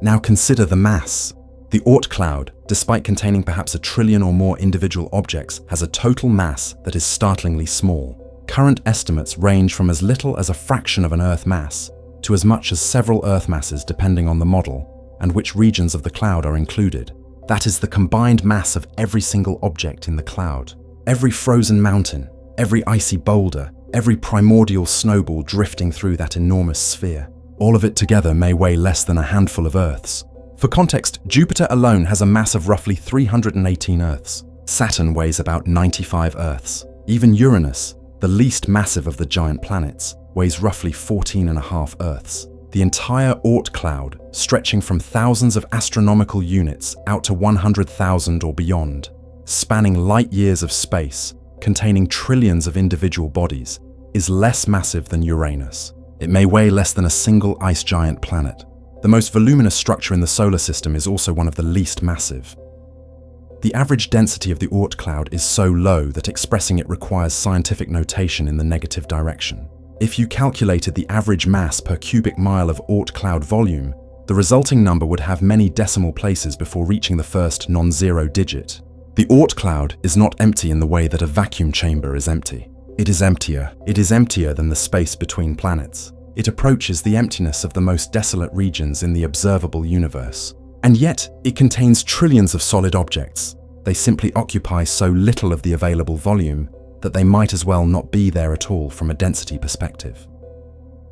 Now consider the mass. The Oort Cloud, despite containing perhaps 1 trillion or more individual objects, has a total mass that is startlingly small. Current estimates range from as little as a fraction of an Earth mass to as much as several Earth masses depending on the model and which regions of the cloud are included. That is the combined mass of every single object in the cloud. Every frozen mountain, every icy boulder, every primordial snowball drifting through that enormous sphere. All of it together may weigh less than a handful of Earths. For context, Jupiter alone has a mass of roughly 318 Earths. Saturn weighs about 95 Earths. Even Uranus, the least massive of the giant planets, weighs roughly 14.5 Earths. The entire Oort Cloud, stretching from thousands of astronomical units out to 100,000 or beyond, spanning light years of space, containing trillions of individual bodies, is less massive than Uranus. It may weigh less than a single ice giant planet. The most voluminous structure in the solar system is also one of the least massive. The average density of the Oort Cloud is so low that expressing it requires scientific notation in the negative direction. If you calculated the average mass per cubic mile of Oort Cloud volume, the resulting number would have many decimal places before reaching the first non-zero digit. The Oort Cloud is not empty in the way that a vacuum chamber is empty. It is emptier. It is emptier than the space between planets. It approaches the emptiness of the most desolate regions in the observable universe. And yet, it contains trillions of solid objects. They simply occupy so little of the available volume that they might as well not be there at all from a density perspective.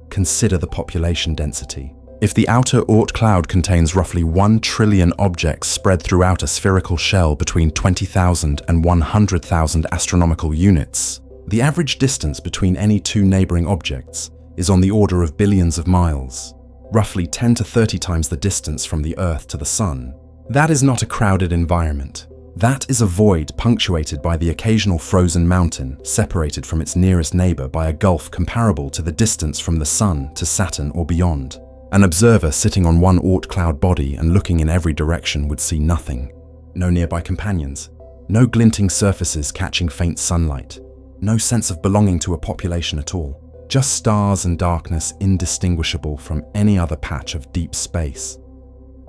Consider the population density. If the outer Oort Cloud contains roughly 1 trillion objects spread throughout a spherical shell between 20,000 and 100,000 astronomical units, the average distance between any two neighboring objects is on the order of billions of miles, roughly 10 to 30 times the distance from the Earth to the Sun. That is not a crowded environment. That is a void punctuated by the occasional frozen mountain separated from its nearest neighbor by a gulf comparable to the distance from the Sun to Saturn or beyond. An observer sitting on one Oort Cloud body and looking in every direction would see nothing. No nearby companions, no glinting surfaces catching faint sunlight, no sense of belonging to a population at all. Just stars and darkness indistinguishable from any other patch of deep space.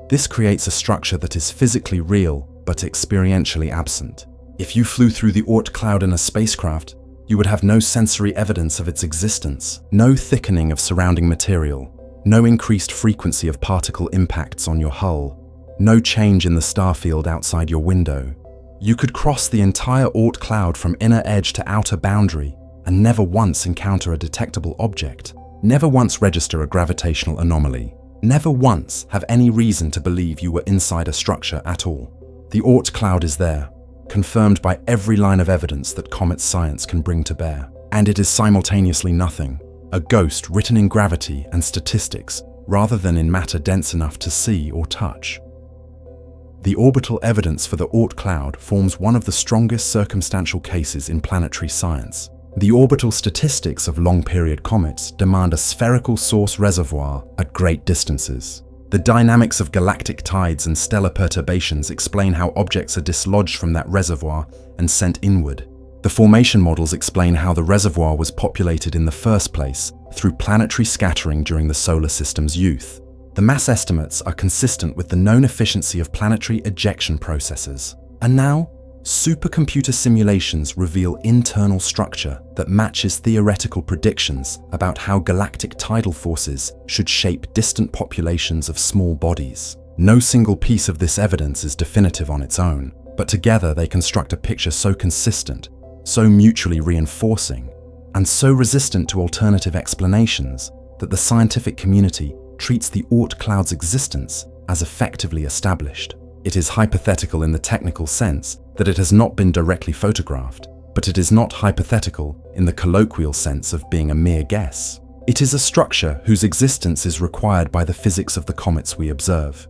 This creates a structure that is physically real but experientially absent. If you flew through the Oort Cloud in a spacecraft, you would have no sensory evidence of its existence, no thickening of surrounding material, no increased frequency of particle impacts on your hull, no change in the star field outside your window. You could cross the entire Oort Cloud from inner edge to outer boundary and never once encounter a detectable object, never once register a gravitational anomaly, never once have any reason to believe you were inside a structure at all. The Oort Cloud is there, confirmed by every line of evidence that comet science can bring to bear. And it is simultaneously nothing, a ghost written in gravity and statistics rather than in matter dense enough to see or touch. The orbital evidence for the Oort Cloud forms one of the strongest circumstantial cases in planetary science. The orbital statistics of long-period comets demand a spherical source reservoir at great distances. The dynamics of galactic tides and stellar perturbations explain how objects are dislodged from that reservoir and sent inward. The formation models explain how the reservoir was populated in the first place through planetary scattering during the solar system's youth. The mass estimates are consistent with the known efficiency of planetary ejection processes. And now, supercomputer simulations reveal internal structure that matches theoretical predictions about how galactic tidal forces should shape distant populations of small bodies. No single piece of this evidence is definitive on its own, but together they construct a picture so consistent, so mutually reinforcing, and so resistant to alternative explanations that the scientific community treats the Oort Cloud's existence as effectively established. It is hypothetical in the technical sense that it has not been directly photographed, but it is not hypothetical in the colloquial sense of being a mere guess. It is a structure whose existence is required by the physics of the comets we observe,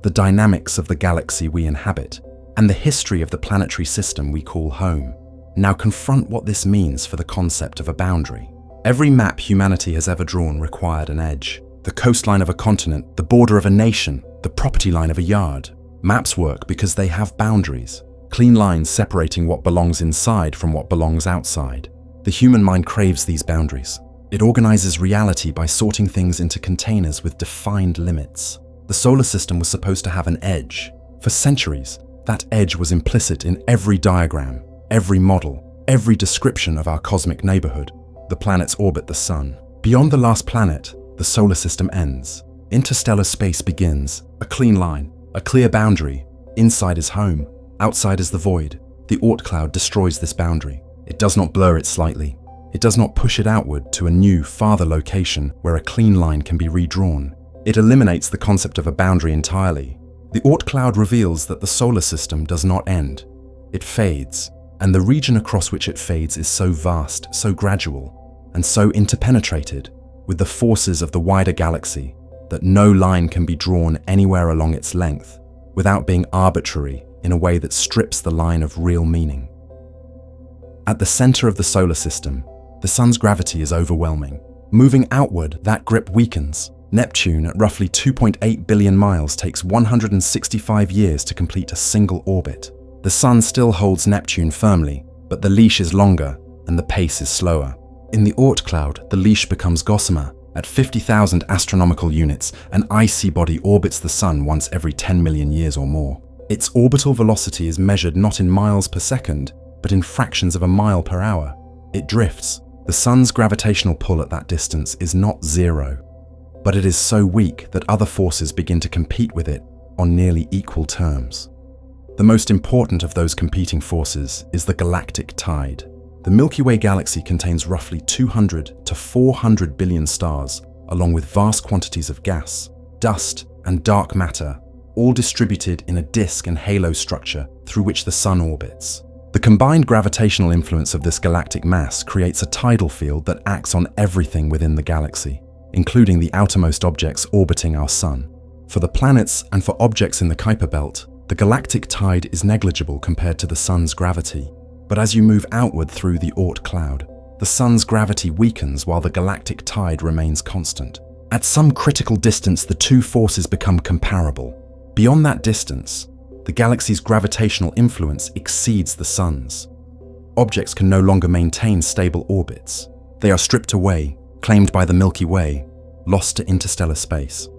the dynamics of the galaxy we inhabit, and the history of the planetary system we call home. Now confront what this means for the concept of a boundary. Every map humanity has ever drawn required an edge. The coastline of a continent, the border of a nation, the property line of a yard. Maps work because they have boundaries, clean lines separating what belongs inside from what belongs outside. The human mind craves these boundaries. It organizes reality by sorting things into containers with defined limits. The solar system was supposed to have an edge. For centuries, that edge was implicit in every diagram, every model, every description of our cosmic neighborhood. The planets orbit the sun. Beyond the last planet, the solar system ends. Interstellar space begins. A clean line, a clear boundary. Inside is home, outside is the void. The Oort Cloud destroys this boundary. It does not blur it slightly. It does not push it outward to a new, farther location where a clean line can be redrawn. It eliminates the concept of a boundary entirely. The Oort Cloud reveals that the solar system does not end. It fades, and the region across which it fades is so vast, so gradual, and so interpenetrated with the forces of the wider galaxy that no line can be drawn anywhere along its length without being arbitrary in a way that strips the line of real meaning. At the center of the solar system, the sun's gravity is overwhelming. Moving outward, that grip weakens. Neptune, at roughly 2.8 billion miles, takes 165 years to complete a single orbit. The sun still holds Neptune firmly, but the leash is longer and the pace is slower. In the Oort Cloud, the leash becomes gossamer. At 50,000 astronomical units, an icy body orbits the sun once every 10 million years or more. Its orbital velocity is measured not in miles per second, but in fractions of a mile per hour. It drifts. The sun's gravitational pull at that distance is not zero, but it is so weak that other forces begin to compete with it on nearly equal terms. The most important of those competing forces is the galactic tide. The Milky Way galaxy contains roughly 200 to 400 billion stars, along with vast quantities of gas, dust, and dark matter, all distributed in a disk and halo structure through which the sun orbits. The combined gravitational influence of this galactic mass creates a tidal field that acts on everything within the galaxy, including the outermost objects orbiting our sun. For the planets and for objects in the Kuiper Belt, the galactic tide is negligible compared to the sun's gravity. But as you move outward through the Oort Cloud, the sun's gravity weakens while the galactic tide remains constant. At some critical distance, the two forces become comparable. Beyond that distance, the galaxy's gravitational influence exceeds the sun's. Objects can no longer maintain stable orbits. They are stripped away, claimed by the Milky Way, lost to interstellar space.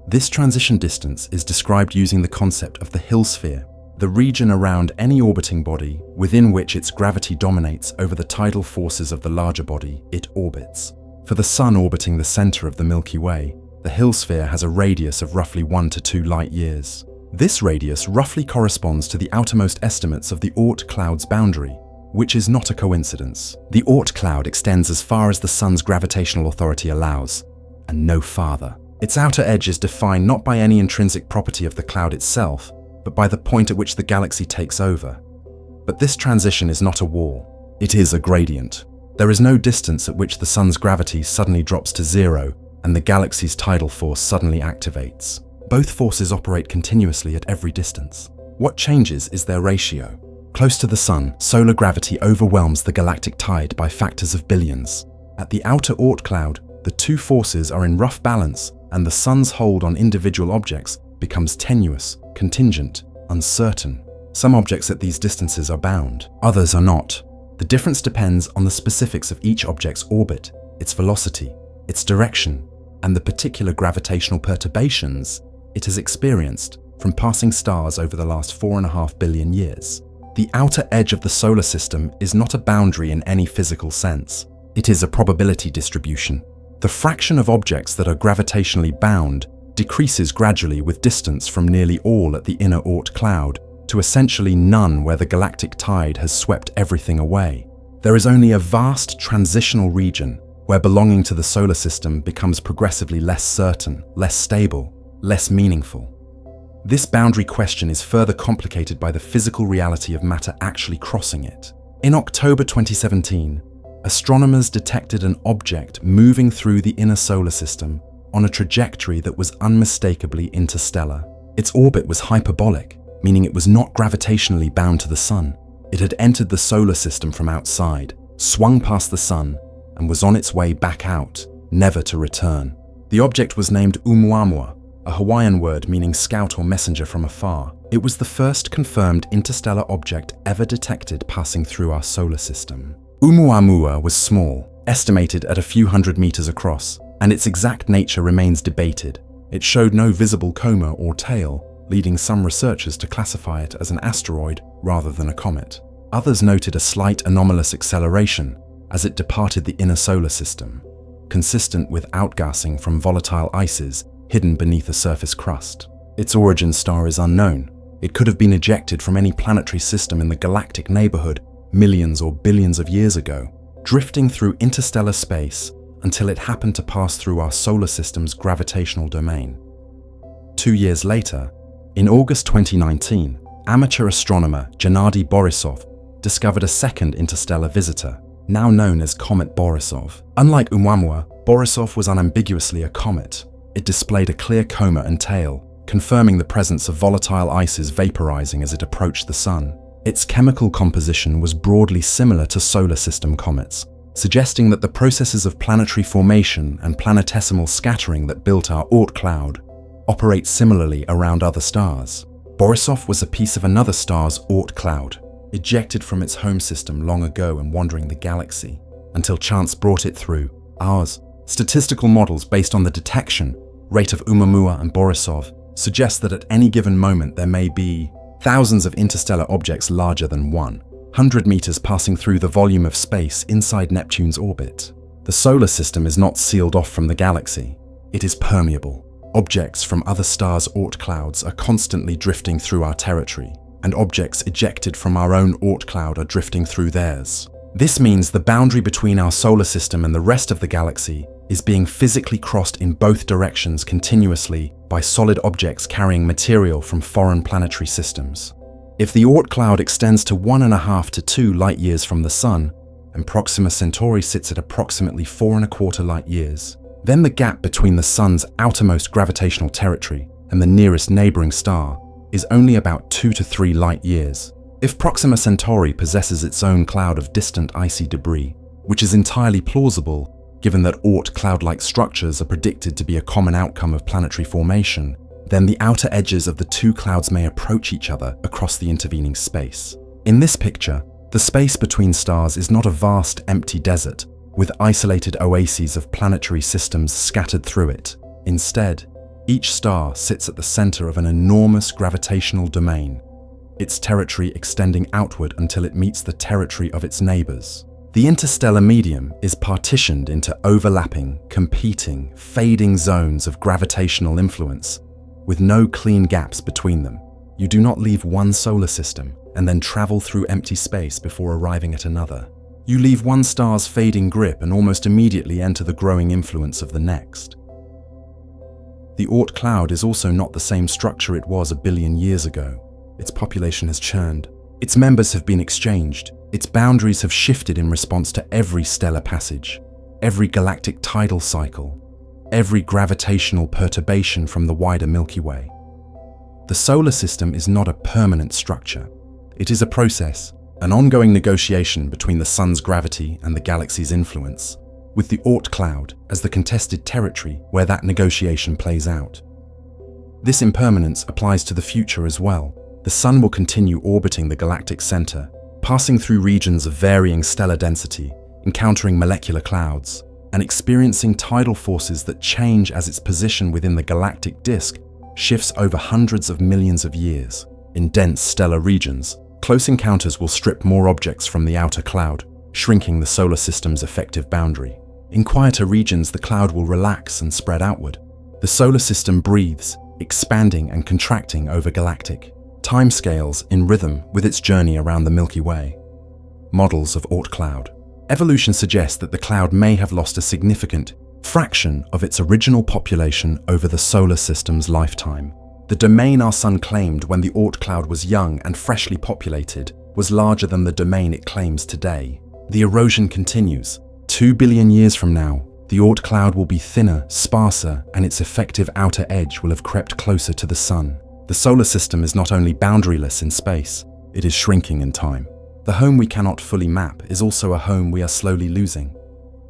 This transition distance is described using the concept of the Hill sphere, the region around any orbiting body within which its gravity dominates over the tidal forces of the larger body it orbits. For the sun orbiting the center of the Milky Way, the Hill sphere has a radius of roughly 1 to 2 light years. This radius roughly corresponds to the outermost estimates of the Oort Cloud's boundary, which is not a coincidence. The Oort Cloud extends as far as the sun's gravitational authority allows, and no farther. Its outer edge is defined not by any intrinsic property of the cloud itself, but by the point at which the galaxy takes over. But this transition is not a wall. It is a gradient. There is no distance at which the sun's gravity suddenly drops to zero and the galaxy's tidal force suddenly activates. Both forces operate continuously at every distance. What changes is their ratio. Close to the sun, solar gravity overwhelms the galactic tide by factors of billions. At the outer Oort Cloud, the two forces are in rough balance, and the sun's hold on individual objects becomes tenuous, contingent, uncertain. Some objects at these distances are bound, others are not. The difference depends on the specifics of each object's orbit, its velocity, its direction, and the particular gravitational perturbations it has experienced from passing stars over the last 4.5 billion years. The outer edge of the solar system is not a boundary in any physical sense. It is a probability distribution. The fraction of objects that are gravitationally bound decreases gradually with distance from nearly all at the inner Oort Cloud to essentially none where the galactic tide has swept everything away. There is only a vast transitional region where belonging to the solar system becomes progressively less certain, less stable, less meaningful. This boundary question is further complicated by the physical reality of matter actually crossing it. In October 2017, astronomers detected an object moving through the inner solar system on a trajectory that was unmistakably interstellar. Its orbit was hyperbolic, meaning it was not gravitationally bound to the Sun. It had entered the solar system from outside, swung past the Sun, and was on its way back out, never to return. The object was named Oumuamua, a Hawaiian word meaning scout or messenger from afar. It was the first confirmed interstellar object ever detected passing through our solar system. Oumuamua was small, estimated at a few hundred meters across, and its exact nature remains debated. It showed no visible coma or tail, leading some researchers to classify it as an asteroid rather than a comet. Others noted a slight anomalous acceleration as it departed the inner solar system, consistent with outgassing from volatile ices hidden beneath a surface crust. Its origin star is unknown. It could have been ejected from any planetary system in the galactic neighborhood millions or billions of years ago, drifting through interstellar space until it happened to pass through our solar system's gravitational domain. 2 years later, in August 2019, amateur astronomer Gennady Borisov discovered a second interstellar visitor, now known as Comet Borisov. Unlike Oumuamua, Borisov was unambiguously a comet. It displayed a clear coma and tail, confirming the presence of volatile ices vaporizing as it approached the Sun. Its chemical composition was broadly similar to solar system comets, suggesting that the processes of planetary formation and planetesimal scattering that built our Oort Cloud operate similarly around other stars. Borisov was a piece of another star's Oort Cloud, ejected from its home system long ago and wandering the galaxy, until chance brought it through ours. Statistical models based on the detection rate of Oumuamua and Borisov suggest that at any given moment there may be thousands of interstellar objects larger than 100 meters passing through the volume of space inside Neptune's orbit. The solar system is not sealed off from the galaxy. It is permeable. Objects from other stars' Oort clouds are constantly drifting through our territory, and objects ejected from our own Oort cloud are drifting through theirs. This means the boundary between our solar system and the rest of the galaxy is being physically crossed in both directions continuously by solid objects carrying material from foreign planetary systems. If the Oort cloud extends to 1.5 to 2 light years from the Sun, and Proxima Centauri sits at approximately 4.25 light years, then the gap between the Sun's outermost gravitational territory and the nearest neighboring star is only about 2 to 3 light years. If Proxima Centauri possesses its own cloud of distant icy debris, which is entirely plausible given that Oort cloud-like structures are predicted to be a common outcome of planetary formation, then the outer edges of the two clouds may approach each other across the intervening space. In this picture, the space between stars is not a vast empty desert with isolated oases of planetary systems scattered through it. Instead, each star sits at the center of an enormous gravitational domain, its territory extending outward until it meets the territory of its neighbors. The interstellar medium is partitioned into overlapping, competing, fading zones of gravitational influence, with no clean gaps between them. You do not leave one solar system and then travel through empty space before arriving at another. You leave one star's fading grip and almost immediately enter the growing influence of the next. The Oort cloud is also not the same structure it was 1 billion years ago. Its population has churned. Its members have been exchanged. Its boundaries have shifted in response to every stellar passage, every galactic tidal cycle, every gravitational perturbation from the wider Milky Way. The solar system is not a permanent structure. It is a process, an ongoing negotiation between the Sun's gravity and the galaxy's influence, with the Oort cloud as the contested territory where that negotiation plays out. This impermanence applies to the future as well. The Sun will continue orbiting the galactic center, passing through regions of varying stellar density, encountering molecular clouds, and experiencing tidal forces that change as its position within the galactic disk shifts over hundreds of millions of years. In dense stellar regions, close encounters will strip more objects from the outer cloud, shrinking the solar system's effective boundary. In quieter regions, the cloud will relax and spread outward. The solar system breathes, expanding and contracting over galactic timescales in rhythm with its journey around the Milky Way. Models of Oort cloud. Evolution suggests that the cloud may have lost a significant fraction of its original population over the solar system's lifetime. The domain our Sun claimed when the Oort cloud was young and freshly populated was larger than the domain it claims today. The erosion continues. 2 billion years from now, the Oort cloud will be thinner, sparser, and its effective outer edge will have crept closer to the sun. The solar system is not only boundaryless in space, it is shrinking in time. The home we cannot fully map is also a home we are slowly losing.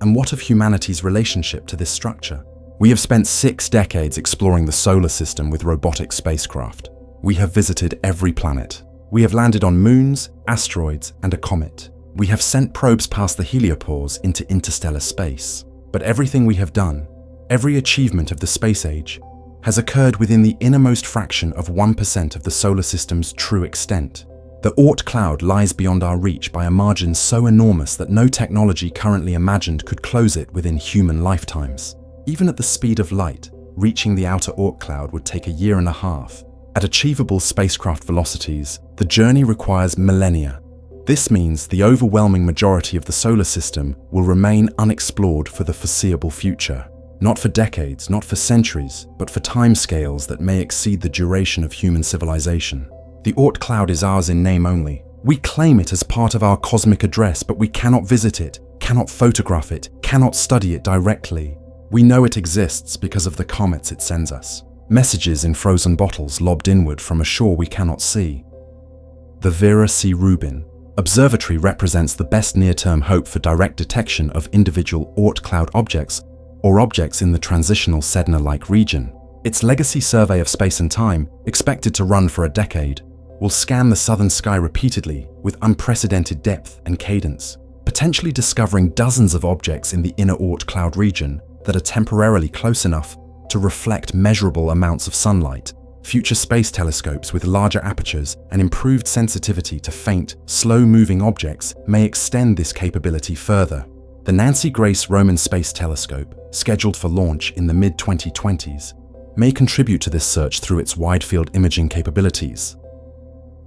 And what of humanity's relationship to this structure? We have spent 6 decades exploring the solar system with robotic spacecraft. We have visited every planet. We have landed on moons, asteroids, and a comet. We have sent probes past the heliopause into interstellar space. But everything we have done, every achievement of the space age, has occurred within the innermost fraction of 1% of the solar system's true extent. The Oort cloud lies beyond our reach by a margin so enormous that no technology currently imagined could close it within human lifetimes. Even at the speed of light, reaching the outer Oort cloud would take a year and a half. At achievable spacecraft velocities, the journey requires millennia. This means the overwhelming majority of the solar system will remain unexplored for the foreseeable future. Not for decades, not for centuries, but for timescales that may exceed the duration of human civilization. The Oort cloud is ours in name only. We claim it as part of our cosmic address, but we cannot visit it, cannot photograph it, cannot study it directly. We know it exists because of the comets it sends us. Messages in frozen bottles lobbed inward from a shore we cannot see. The Vera C. Rubin Observatory represents the best near-term hope for direct detection of individual Oort cloud objects or objects in the transitional Sedna-like region. Its legacy survey of space and time, expected to run for a decade, will scan the southern sky repeatedly with unprecedented depth and cadence, potentially discovering dozens of objects in the inner Oort cloud region that are temporarily close enough to reflect measurable amounts of sunlight. Future space telescopes with larger apertures and improved sensitivity to faint, slow-moving objects may extend this capability further. The Nancy Grace Roman Space Telescope, scheduled for launch in the mid-2020s, may contribute to this search through its wide-field imaging capabilities.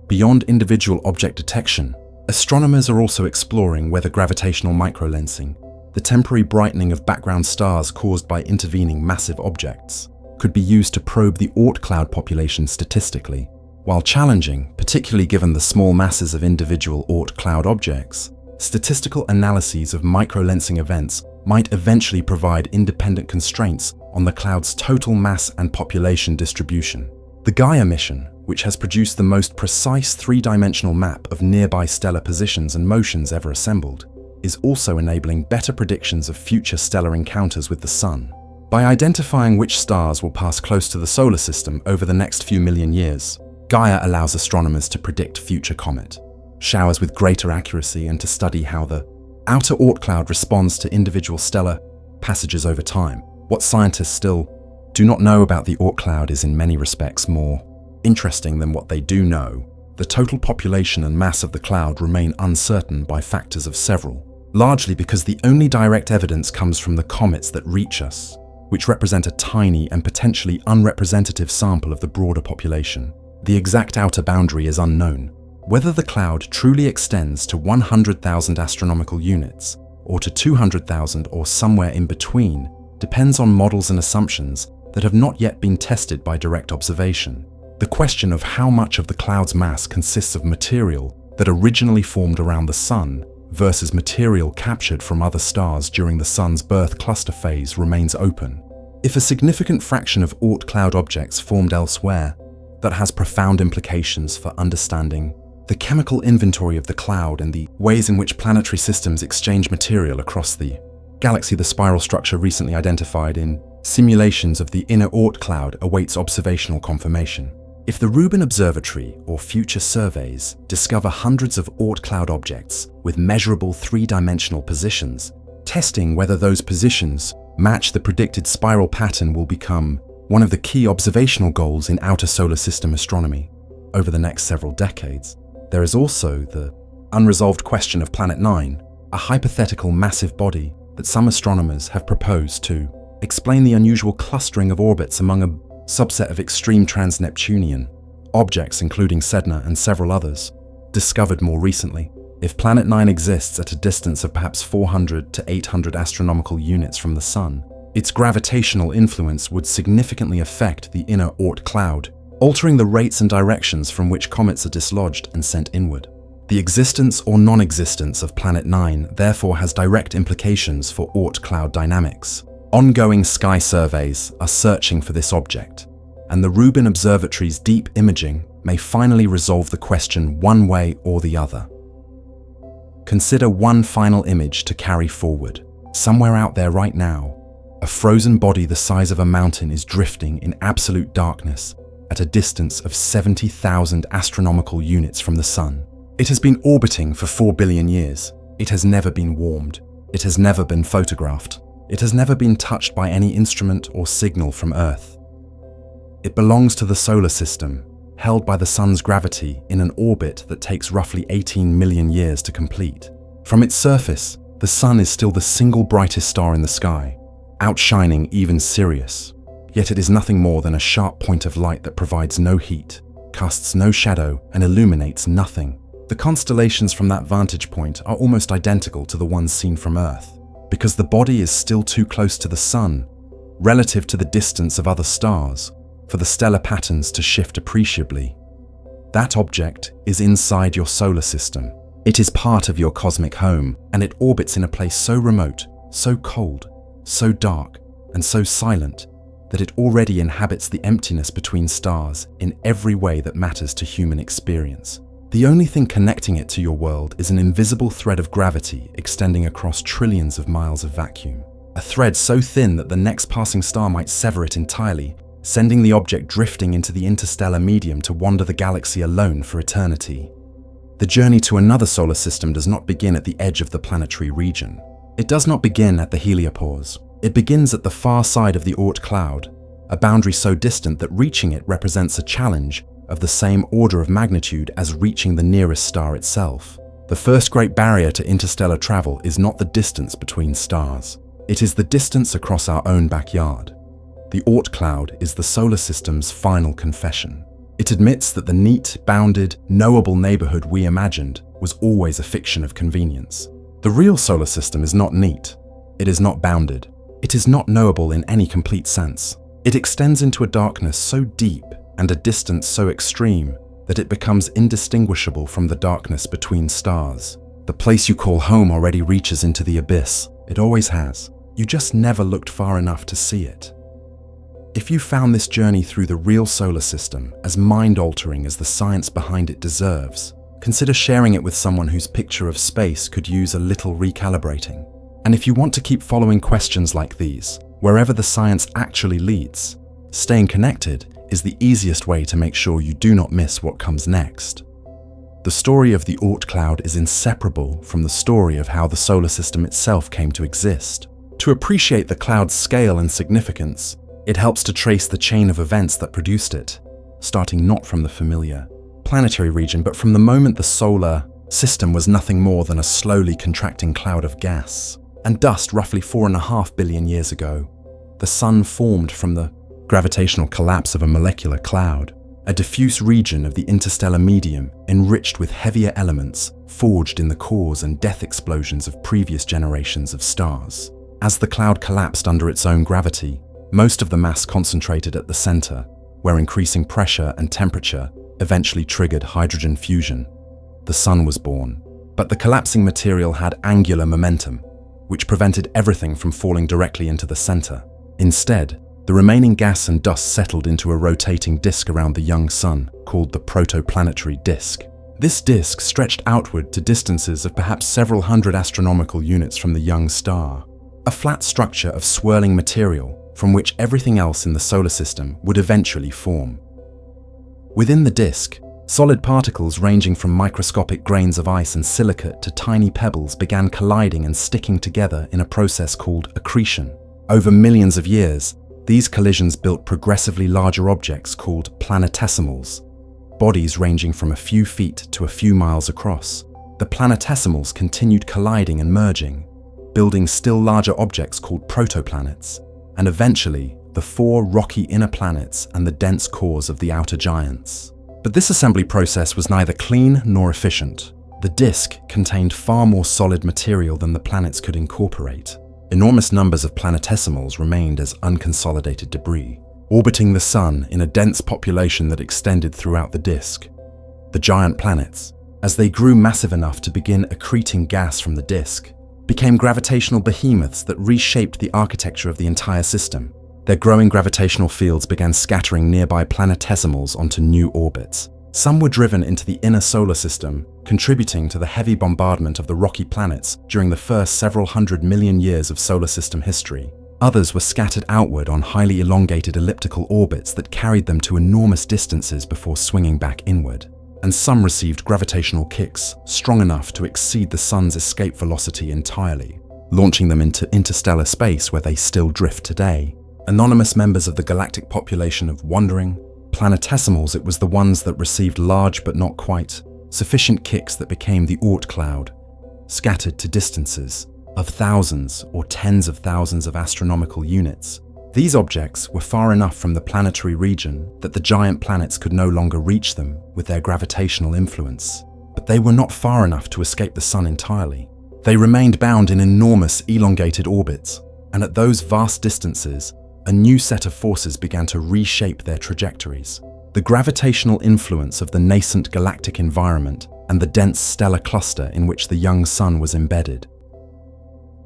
Beyond individual object detection, astronomers are also exploring whether gravitational microlensing, the temporary brightening of background stars caused by intervening massive objects, could be used to probe the Oort cloud population statistically. While challenging, particularly given the small masses of individual Oort cloud objects, statistical analyses of microlensing events might eventually provide independent constraints on the cloud's total mass and population distribution. The Gaia mission, which has produced the most precise 3-dimensional map of nearby stellar positions and motions ever assembled, is also enabling better predictions of future stellar encounters with the Sun. By identifying which stars will pass close to the solar system over the next few million years, Gaia allows astronomers to predict future comet showers with greater accuracy and to study how the outer Oort cloud responds to individual stellar passages over time. What scientists still do not know about the Oort cloud is in many respects more interesting than what they do know. The total population and mass of the cloud remain uncertain by factors of several, largely because the only direct evidence comes from the comets that reach us, which represent a tiny and potentially unrepresentative sample of the broader population. The exact outer boundary is unknown. Whether the cloud truly extends to 100,000 astronomical units, or to 200,000 or somewhere in between, depends on models and assumptions that have not yet been tested by direct observation. The question of how much of the cloud's mass consists of material that originally formed around the Sun versus material captured from other stars during the Sun's birth cluster phase remains open. If a significant fraction of Oort cloud objects formed elsewhere, that has profound implications for understanding the chemical inventory of the cloud and the ways in which planetary systems exchange material across the galaxy. The spiral structure recently identified in simulations of the inner Oort cloud awaits observational confirmation. If the Rubin Observatory or future surveys discover hundreds of Oort cloud objects with measurable 3-dimensional positions, testing whether those positions match the predicted spiral pattern will become one of the key observational goals in outer solar system astronomy over the next several decades. There is also the unresolved question of Planet 9, a hypothetical massive body that some astronomers have proposed to explain the unusual clustering of orbits among a subset of extreme trans-Neptunian objects, including Sedna and several others, discovered more recently. If Planet 9 exists at a distance of perhaps 400 to 800 astronomical units from the Sun, its gravitational influence would significantly affect the inner Oort cloud, altering the rates and directions from which comets are dislodged and sent inward. The existence or non-existence of Planet 9 therefore has direct implications for Oort Cloud dynamics. Ongoing sky surveys are searching for this object, and the Rubin Observatory's deep imaging may finally resolve the question one way or the other. Consider one final image to carry forward. Somewhere out there right now, a frozen body the size of a mountain is drifting in absolute darkness at a distance of 70,000 astronomical units from the Sun. It has been orbiting for 4 billion years. It has never been warmed. It has never been photographed. It has never been touched by any instrument or signal from Earth. It belongs to the solar system, held by the Sun's gravity in an orbit that takes roughly 18 million years to complete. From its surface, the Sun is still the single brightest star in the sky, outshining even Sirius. Yet it is nothing more than a sharp point of light that provides no heat, casts no shadow, and illuminates nothing. The constellations from that vantage point are almost identical to the ones seen from Earth, because the body is still too close to the Sun, relative to the distance of other stars, for the stellar patterns to shift appreciably. That object is inside your solar system. It is part of your cosmic home, and it orbits in a place so remote, so cold, so dark, and so silent that it already inhabits the emptiness between stars in every way that matters to human experience. The only thing connecting it to your world is an invisible thread of gravity extending across trillions of miles of vacuum. A thread so thin that the next passing star might sever it entirely, sending the object drifting into the interstellar medium to wander the galaxy alone for eternity. The journey to another solar system does not begin at the edge of the planetary region. It does not begin at the heliopause. It begins at the far side of the Oort Cloud, a boundary so distant that reaching it represents a challenge of the same order of magnitude as reaching the nearest star itself. The first great barrier to interstellar travel is not the distance between stars. It is the distance across our own backyard. The Oort Cloud is the solar system's final confession. It admits that the neat, bounded, knowable neighborhood we imagined was always a fiction of convenience. The real solar system is not neat. It is not bounded. It is not knowable in any complete sense. It extends into a darkness so deep and a distance so extreme that it becomes indistinguishable from the darkness between stars. The place you call home already reaches into the abyss. It always has. You just never looked far enough to see it. If you found this journey through the real solar system as mind-altering as the science behind it deserves, consider sharing it with someone whose picture of space could use a little recalibrating. And if you want to keep following questions like these, wherever the science actually leads, staying connected is the easiest way to make sure you do not miss what comes next. The story of the Oort Cloud is inseparable from the story of how the solar system itself came to exist. To appreciate the cloud's scale and significance, it helps to trace the chain of events that produced it, starting not from the familiar planetary region, but from the moment the solar system was nothing more than a slowly contracting cloud of gas and dust roughly 4.5 billion years ago. The Sun formed from the gravitational collapse of a molecular cloud, a diffuse region of the interstellar medium enriched with heavier elements forged in the cause and death explosions of previous generations of stars. As the cloud collapsed under its own gravity, most of the mass concentrated at the center, where increasing pressure and temperature eventually triggered hydrogen fusion. The Sun was born, but the collapsing material had angular momentum, which prevented everything from falling directly into the center. Instead, the remaining gas and dust settled into a rotating disk around the young Sun called the protoplanetary disk. This disk stretched outward to distances of perhaps several hundred astronomical units from the young star, a flat structure of swirling material from which everything else in the solar system would eventually form. Within the disk, solid particles ranging from microscopic grains of ice and silicate to tiny pebbles began colliding and sticking together in a process called accretion. Over millions of years, these collisions built progressively larger objects called planetesimals, bodies ranging from a few feet to a few miles across. The planetesimals continued colliding and merging, building still larger objects called protoplanets, and eventually the 4 rocky inner planets and the dense cores of the outer giants. But this assembly process was neither clean nor efficient. The disk contained far more solid material than the planets could incorporate. Enormous numbers of planetesimals remained as unconsolidated debris, orbiting the Sun in a dense population that extended throughout the disk. The giant planets, as they grew massive enough to begin accreting gas from the disk, became gravitational behemoths that reshaped the architecture of the entire system. Their growing gravitational fields began scattering nearby planetesimals onto new orbits. Some were driven into the inner solar system, contributing to the heavy bombardment of the rocky planets during the first several hundred million years of solar system history. Others were scattered outward on highly elongated elliptical orbits that carried them to enormous distances before swinging back inward. And some received gravitational kicks strong enough to exceed the sun's escape velocity entirely, launching them into interstellar space where they still drift today. Anonymous members of the galactic population of wandering planetesimals, it was the ones that received large but not quite sufficient kicks that became the Oort Cloud, scattered to distances of thousands or tens of thousands of astronomical units. These objects were far enough from the planetary region that the giant planets could no longer reach them with their gravitational influence. But they were not far enough to escape the sun entirely. They remained bound in enormous elongated orbits, and at those vast distances, a new set of forces began to reshape their trajectories. The gravitational influence of the nascent galactic environment and the dense stellar cluster in which the young sun was embedded.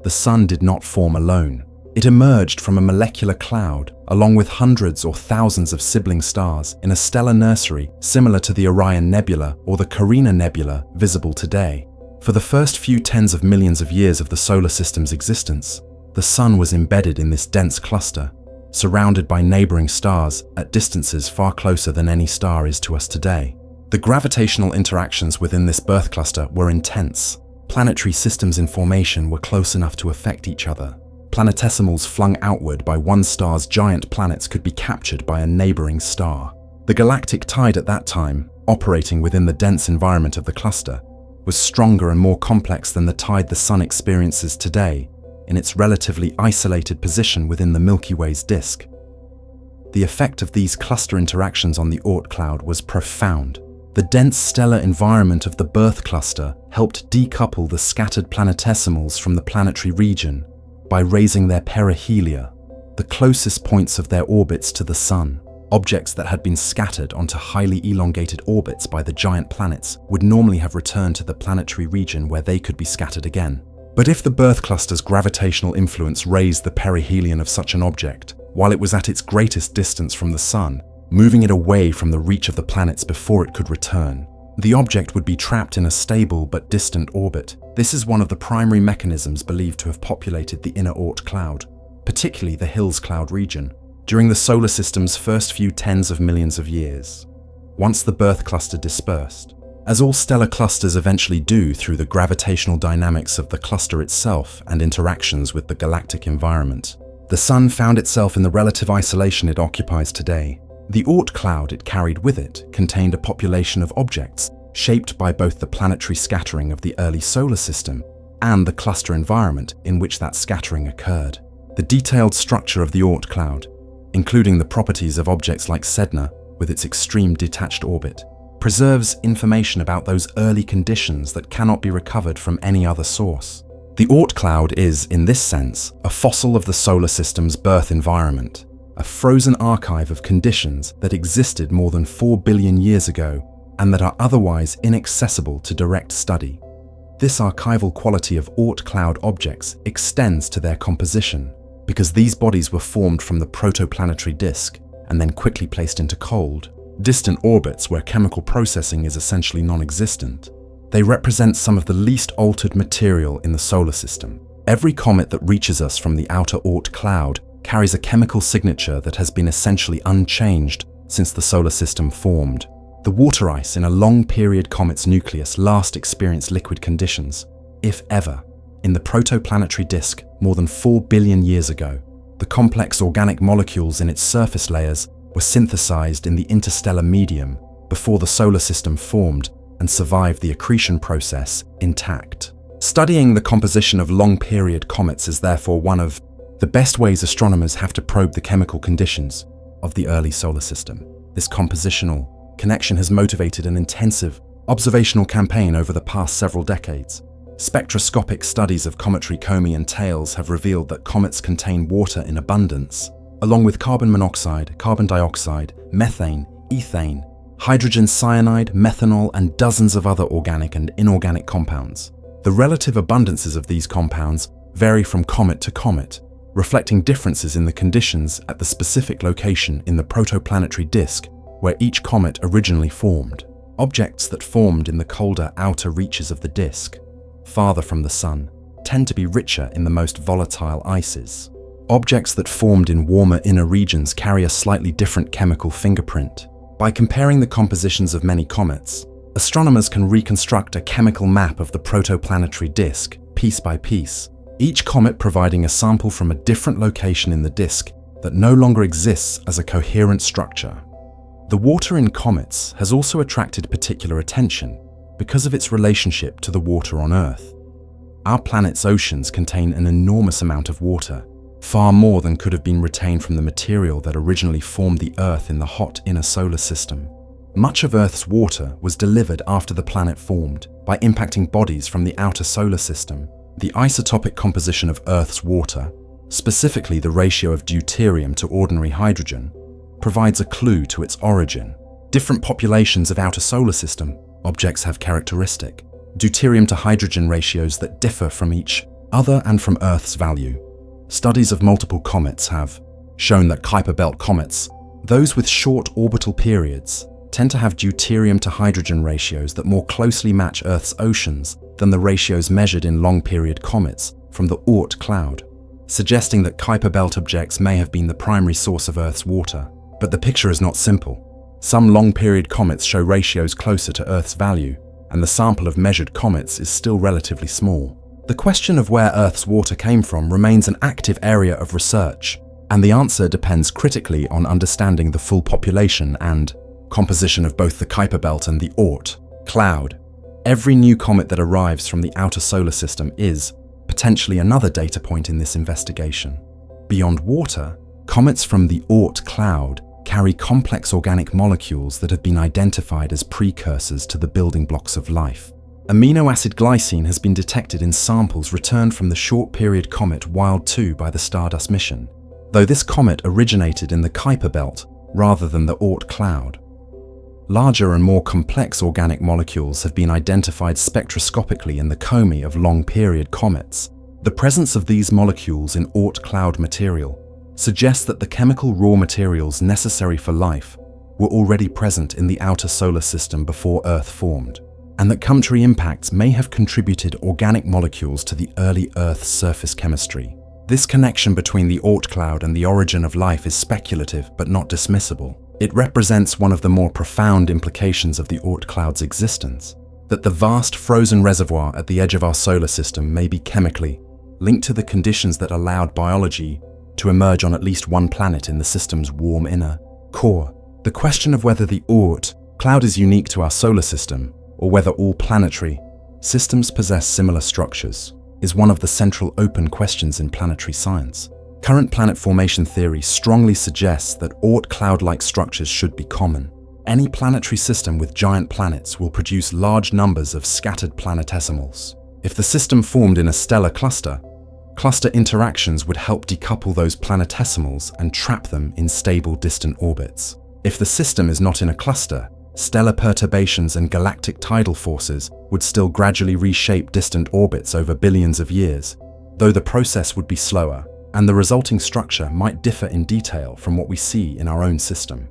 The sun did not form alone. It emerged from a molecular cloud, along with hundreds or thousands of sibling stars in a stellar nursery similar to the Orion Nebula or the Carina Nebula visible today. For the first few tens of millions of years of the solar system's existence, the sun was embedded in this dense cluster, surrounded by neighboring stars at distances far closer than any star is to us today. The gravitational interactions within this birth cluster were intense. Planetary systems in formation were close enough to affect each other. Planetesimals flung outward by one star's giant planets could be captured by a neighboring star. The galactic tide at that time, operating within the dense environment of the cluster, was stronger and more complex than the tide the sun experiences today in its relatively isolated position within the Milky Way's disk. The effect of these cluster interactions on the Oort Cloud was profound. The dense stellar environment of the birth cluster helped decouple the scattered planetesimals from the planetary region by raising their perihelia, the closest points of their orbits to the sun. Objects that had been scattered onto highly elongated orbits by the giant planets would normally have returned to the planetary region where they could be scattered again. But if the birth cluster's gravitational influence raised the perihelion of such an object, while it was at its greatest distance from the sun, moving it away from the reach of the planets before it could return, the object would be trapped in a stable but distant orbit. This is one of the primary mechanisms believed to have populated the inner Oort Cloud, particularly the Hills Cloud region, during the solar system's first few tens of millions of years. Once the birth cluster dispersed, as all stellar clusters eventually do through the gravitational dynamics of the cluster itself and interactions with the galactic environment, the sun found itself in the relative isolation it occupies today. The Oort Cloud it carried with it contained a population of objects shaped by both the planetary scattering of the early solar system and the cluster environment in which that scattering occurred. The detailed structure of the Oort Cloud, including the properties of objects like Sedna with its extreme detached orbit, preserves information about those early conditions that cannot be recovered from any other source. The Oort Cloud is, in this sense, a fossil of the solar system's birth environment, a frozen archive of conditions that existed more than 4 billion years ago and that are otherwise inaccessible to direct study. This archival quality of Oort Cloud objects extends to their composition, because these bodies were formed from the protoplanetary disk and then quickly placed into cold, distant orbits where chemical processing is essentially non-existent. They represent some of the least altered material in the solar system. Every comet that reaches us from the outer Oort Cloud carries a chemical signature that has been essentially unchanged since the solar system formed. The water ice in a long-period comet's nucleus last experienced liquid conditions, if ever, in the protoplanetary disk more than 4 billion years ago. The complex organic molecules in its surface layers were synthesized in the interstellar medium before the solar system formed and survived the accretion process intact. Studying the composition of long-period comets is therefore one of the best ways astronomers have to probe the chemical conditions of the early solar system. This compositional connection has motivated an intensive observational campaign over the past several decades. Spectroscopic studies of cometary comets and tails have revealed that comets contain water in abundance, along with carbon monoxide, carbon dioxide, methane, ethane, hydrogen cyanide, methanol, and dozens of other organic and inorganic compounds. The relative abundances of these compounds vary from comet to comet, reflecting differences in the conditions at the specific location in the protoplanetary disk where each comet originally formed. Objects that formed in the colder outer reaches of the disk, farther from the Sun, tend to be richer in the most volatile ices. Objects that formed in warmer inner regions carry a slightly different chemical fingerprint. By comparing the compositions of many comets, astronomers can reconstruct a chemical map of the protoplanetary disk, piece by piece, each comet providing a sample from a different location in the disk that no longer exists as a coherent structure. The water in comets has also attracted particular attention because of its relationship to the water on Earth. Our planet's oceans contain an enormous amount of water, far more than could have been retained from the material that originally formed the Earth in the hot inner solar system. Much of Earth's water was delivered after the planet formed by impacting bodies from the outer solar system. The isotopic composition of Earth's water, specifically the ratio of deuterium to ordinary hydrogen, provides a clue to its origin. Different populations of outer solar system objects have characteristic deuterium to hydrogen ratios that differ from each other and from Earth's value. Studies of multiple comets have shown that Kuiper Belt comets, those with short orbital periods, tend to have deuterium to hydrogen ratios that more closely match Earth's oceans than the ratios measured in long-period comets from the Oort Cloud, suggesting that Kuiper Belt objects may have been the primary source of Earth's water. But the picture is not simple. Some long-period comets show ratios closer to Earth's value, and the sample of measured comets is still relatively small. The question of where Earth's water came from remains an active area of research, and the answer depends critically on understanding the full population and composition of both the Kuiper Belt and the Oort Cloud. Every new comet that arrives from the outer solar system is potentially another data point in this investigation. Beyond water, comets from the Oort Cloud carry complex organic molecules that have been identified as precursors to the building blocks of life. Amino acid glycine has been detected in samples returned from the short-period comet Wild 2 by the Stardust mission, though this comet originated in the Kuiper Belt rather than the Oort Cloud. Larger and more complex organic molecules have been identified spectroscopically in the comae of long-period comets. The presence of these molecules in Oort Cloud material suggests that the chemical raw materials necessary for life were already present in the outer solar system before Earth formed, and that cometary impacts may have contributed organic molecules to the early Earth's surface chemistry. This connection between the Oort Cloud and the origin of life is speculative but not dismissible. It represents one of the more profound implications of the Oort Cloud's existence, that the vast frozen reservoir at the edge of our solar system may be chemically linked to the conditions that allowed biology to emerge on at least one planet in the system's warm inner core. The question of whether the Oort Cloud is unique to our solar system, or whether all planetary systems possess similar structures, is one of the central open questions in planetary science. Current planet formation theory strongly suggests that Oort Cloud-like structures should be common. Any planetary system with giant planets will produce large numbers of scattered planetesimals. If the system formed in a stellar cluster interactions would help decouple those planetesimals and trap them in stable distant orbits. If the system is not in a cluster, stellar perturbations and galactic tidal forces would still gradually reshape distant orbits over billions of years, though the process would be slower, and the resulting structure might differ in detail from what we see in our own system.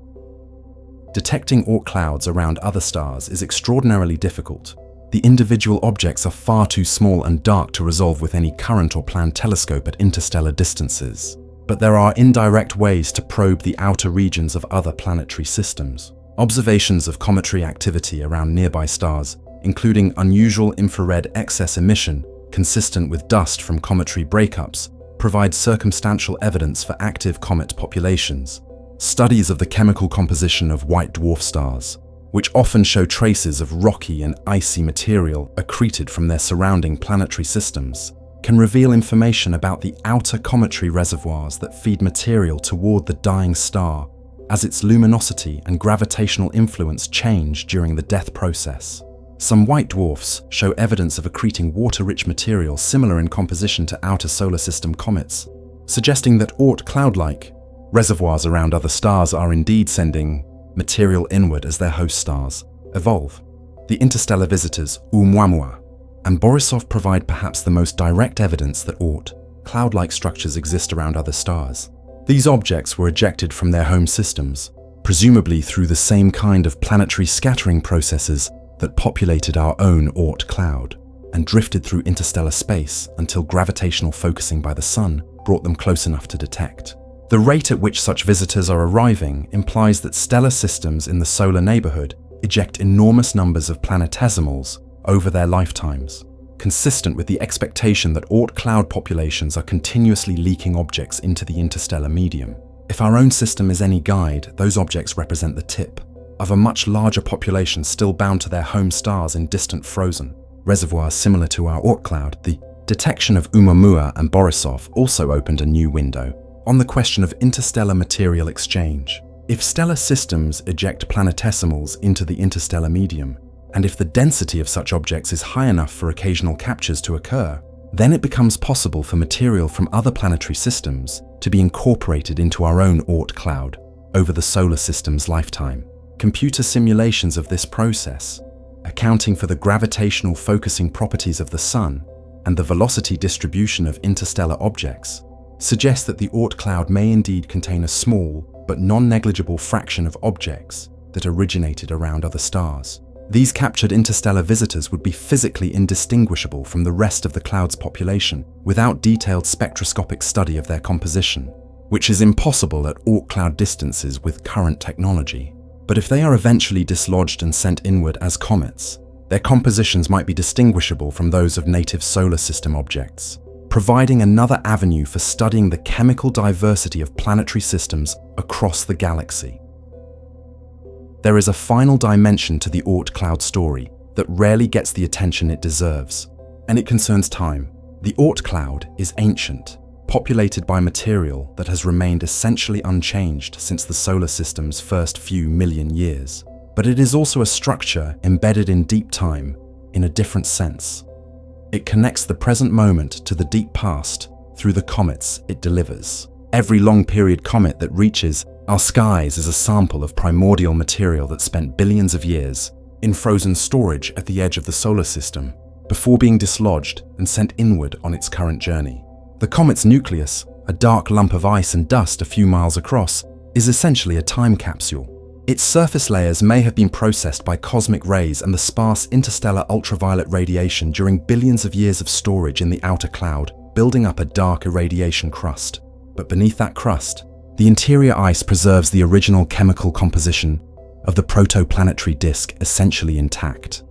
Detecting Oort clouds around other stars is extraordinarily difficult. The individual objects are far too small and dark to resolve with any current or planned telescope at interstellar distances. But there are indirect ways to probe the outer regions of other planetary systems. Observations of cometary activity around nearby stars, including unusual infrared excess emission consistent with dust from cometary breakups, provide circumstantial evidence for active comet populations. Studies of the chemical composition of white dwarf stars, which often show traces of rocky and icy material accreted from their surrounding planetary systems, can reveal information about the outer cometary reservoirs that feed material toward the dying star as its luminosity and gravitational influence change during the death process. Some white dwarfs show evidence of accreting water-rich material similar in composition to outer solar system comets, suggesting that Oort Cloud-like reservoirs around other stars are indeed sending material inward as their host stars, evolve. The interstellar visitors Oumuamua and Borisov provide perhaps the most direct evidence that Oort, cloud-like structures exist around other stars. These objects were ejected from their home systems, presumably through the same kind of planetary scattering processes that populated our own Oort Cloud, and drifted through interstellar space until gravitational focusing by the Sun brought them close enough to detect. The rate at which such visitors are arriving implies that stellar systems in the solar neighborhood eject enormous numbers of planetesimals over their lifetimes, consistent with the expectation that Oort cloud populations are continuously leaking objects into the interstellar medium. If our own system is any guide, those objects represent the tip of a much larger population still bound to their home stars in distant frozen reservoirs similar to our Oort cloud. The detection of Oumuamua and Borisov also opened a new window on the question of interstellar material exchange. If stellar systems eject planetesimals into the interstellar medium, and if the density of such objects is high enough for occasional captures to occur, then it becomes possible for material from other planetary systems to be incorporated into our own Oort cloud over the solar system's lifetime. Computer simulations of this process, accounting for the gravitational focusing properties of the Sun and the velocity distribution of interstellar objects, suggest that the Oort cloud may indeed contain a small but non-negligible fraction of objects that originated around other stars. These captured interstellar visitors would be physically indistinguishable from the rest of the cloud's population without detailed spectroscopic study of their composition, which is impossible at Oort cloud distances with current technology. But if they are eventually dislodged and sent inward as comets, their compositions might be distinguishable from those of native solar system objects, providing another avenue for studying the chemical diversity of planetary systems across the galaxy. There is a final dimension to the Oort cloud story that rarely gets the attention it deserves, and it concerns time. The Oort cloud is ancient, populated by material that has remained essentially unchanged since the solar system's first few million years. But it is also a structure embedded in deep time in a different sense. It connects the present moment to the deep past through the comets it delivers. Every long-period comet that reaches our skies is a sample of primordial material that spent billions of years in frozen storage at the edge of the solar system before being dislodged and sent inward on its current journey. The comet's nucleus, a dark lump of ice and dust a few miles across, is essentially a time capsule. Its surface layers may have been processed by cosmic rays and the sparse interstellar ultraviolet radiation during billions of years of storage in the outer cloud, building up a dark irradiation crust. But beneath that crust, the interior ice preserves the original chemical composition of the protoplanetary disk essentially intact.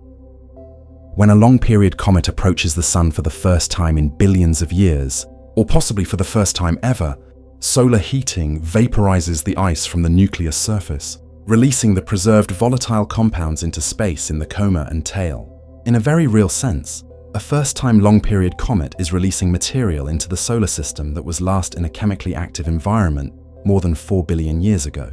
When a long-period comet approaches the Sun for the first time in billions of years, or possibly for the first time ever, solar heating vaporizes the ice from the nucleus surface, releasing the preserved volatile compounds into space in the coma and tail. In a very real sense, a first-time long-period comet is releasing material into the solar system that was last in a chemically active environment more than 4 billion years ago.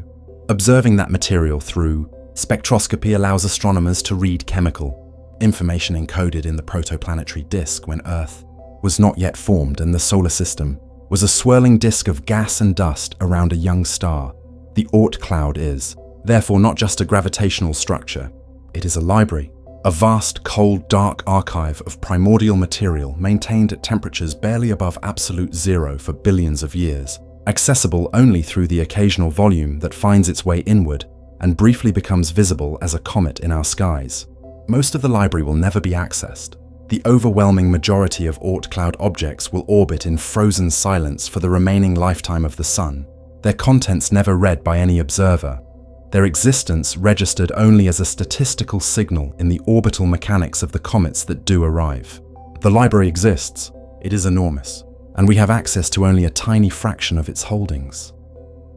Observing that material through spectroscopy allows astronomers to read chemical information encoded in the protoplanetary disk when Earth was not yet formed and the solar system was a swirling disk of gas and dust around a young star. The Oort cloud is, therefore, not just a gravitational structure. It is a library, a vast, cold, dark archive of primordial material maintained at temperatures barely above absolute zero for billions of years, accessible only through the occasional volume that finds its way inward and briefly becomes visible as a comet in our skies. Most of the library will never be accessed. The overwhelming majority of Oort cloud objects will orbit in frozen silence for the remaining lifetime of the Sun, their contents never read by any observer, their existence registered only as a statistical signal in the orbital mechanics of the comets that do arrive. The library exists, it is enormous, and we have access to only a tiny fraction of its holdings.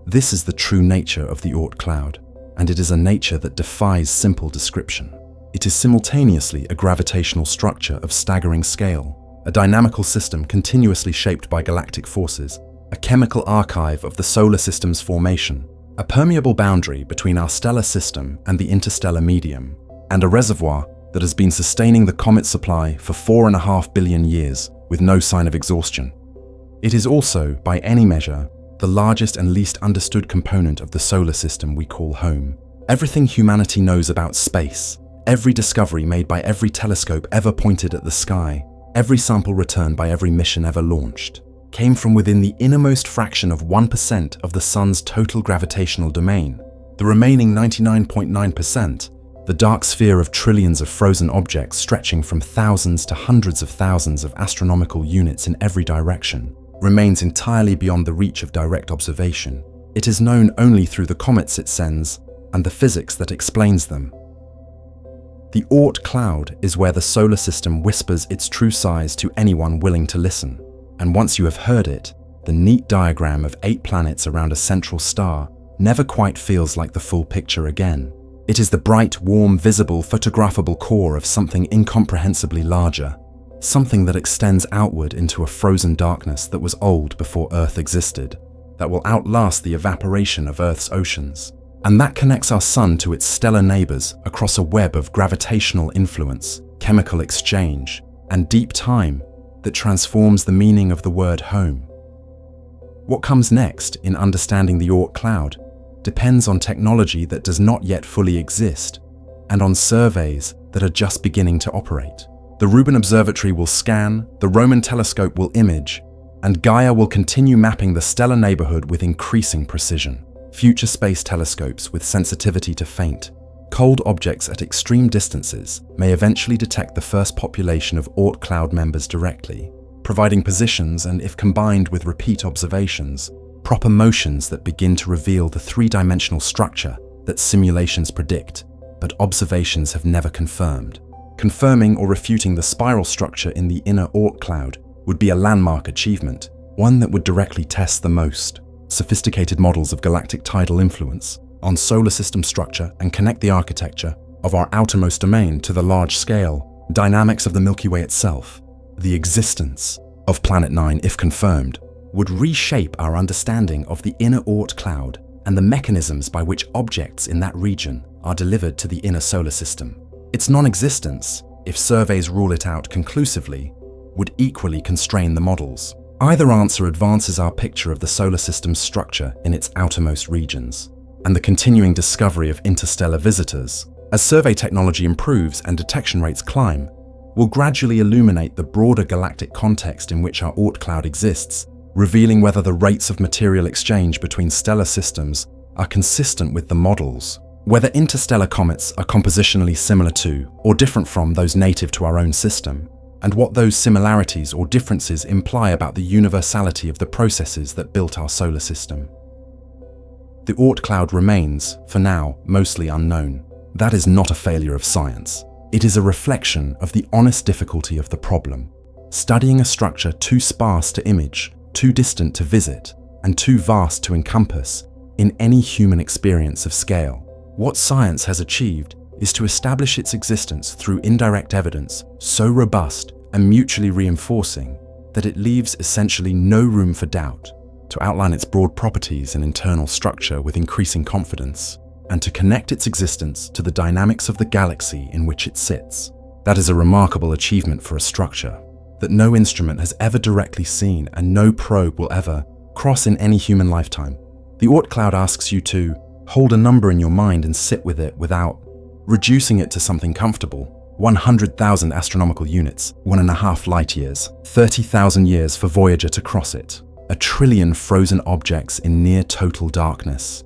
This is the true nature of the Oort cloud, and it is a nature that defies simple description. It is simultaneously a gravitational structure of staggering scale, a dynamical system continuously shaped by galactic forces, a chemical archive of the solar system's formation, a permeable boundary between our stellar system and the interstellar medium, and a reservoir that has been sustaining the comet supply for 4.5 billion years with no sign of exhaustion. It is also, by any measure, the largest and least understood component of the solar system we call home. Everything humanity knows about space, every discovery made by every telescope ever pointed at the sky, every sample returned by every mission ever launched, came from within the innermost fraction of 1% of the Sun's total gravitational domain. The remaining 99.9%, the dark sphere of trillions of frozen objects stretching from thousands to hundreds of thousands of astronomical units in every direction, remains entirely beyond the reach of direct observation. It is known only through the comets it sends and the physics that explains them. The Oort Cloud is where the solar system whispers its true size to anyone willing to listen. And once you have heard it, the neat diagram of 8 planets around a central star never quite feels like the full picture again. It is the bright, warm, visible, photographable core of something incomprehensibly larger, something that extends outward into a frozen darkness that was old before Earth existed, that will outlast the evaporation of Earth's oceans, and that connects our Sun to its stellar neighbors across a web of gravitational influence, chemical exchange, and deep time that transforms the meaning of the word home. What comes next in understanding the Oort Cloud depends on technology that does not yet fully exist, and on surveys that are just beginning to operate. The Rubin Observatory will scan, the Roman telescope will image, and Gaia will continue mapping the stellar neighborhood with increasing precision. Future space telescopes with sensitivity to faint, cold objects at extreme distances may eventually detect the first population of Oort Cloud members directly, providing positions and, if combined with repeat observations, proper motions that begin to reveal the three-dimensional structure that simulations predict, but observations have never confirmed. Confirming or refuting the spiral structure in the inner Oort Cloud would be a landmark achievement, one that would directly test the most sophisticated models of galactic tidal influence on solar system structure and connect the architecture of our outermost domain to the large-scale dynamics of the Milky Way itself. The existence of Planet 9, if confirmed, would reshape our understanding of the inner Oort Cloud and the mechanisms by which objects in that region are delivered to the inner solar system. Its non-existence, if surveys rule it out conclusively, would equally constrain the models. Either answer advances our picture of the solar system's structure in its outermost regions, and the continuing discovery of interstellar visitors, as survey technology improves and detection rates climb, will gradually illuminate the broader galactic context in which our Oort Cloud exists, revealing whether the rates of material exchange between stellar systems are consistent with the models, whether interstellar comets are compositionally similar to or different from those native to our own system, and what those similarities or differences imply about the universality of the processes that built our solar system. The Oort Cloud remains, for now, mostly unknown. That is not a failure of science. It is a reflection of the honest difficulty of the problem. Studying a structure too sparse to image, too distant to visit, and too vast to encompass in any human experience of scale. What science has achieved is to establish its existence through indirect evidence so robust and mutually reinforcing that it leaves essentially no room for doubt, to outline its broad properties and internal structure with increasing confidence, and to connect its existence to the dynamics of the galaxy in which it sits. That is a remarkable achievement for a structure that no instrument has ever directly seen and no probe will ever cross in any human lifetime. The Oort Cloud asks you to hold a number in your mind and sit with it without reducing it to something comfortable. 100,000 astronomical units, 1.5 light years, 30,000 years for Voyager to cross it. 1 trillion frozen objects in near total darkness,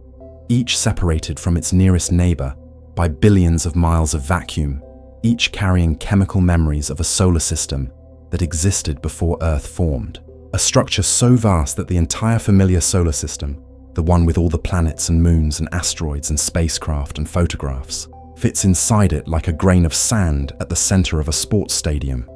each separated from its nearest neighbor by billions of miles of vacuum, each carrying chemical memories of a solar system that existed before Earth formed. A structure so vast that the entire familiar solar system, the one with all the planets and moons and asteroids and spacecraft and photographs, fits inside it like a grain of sand at the center of a sports stadium.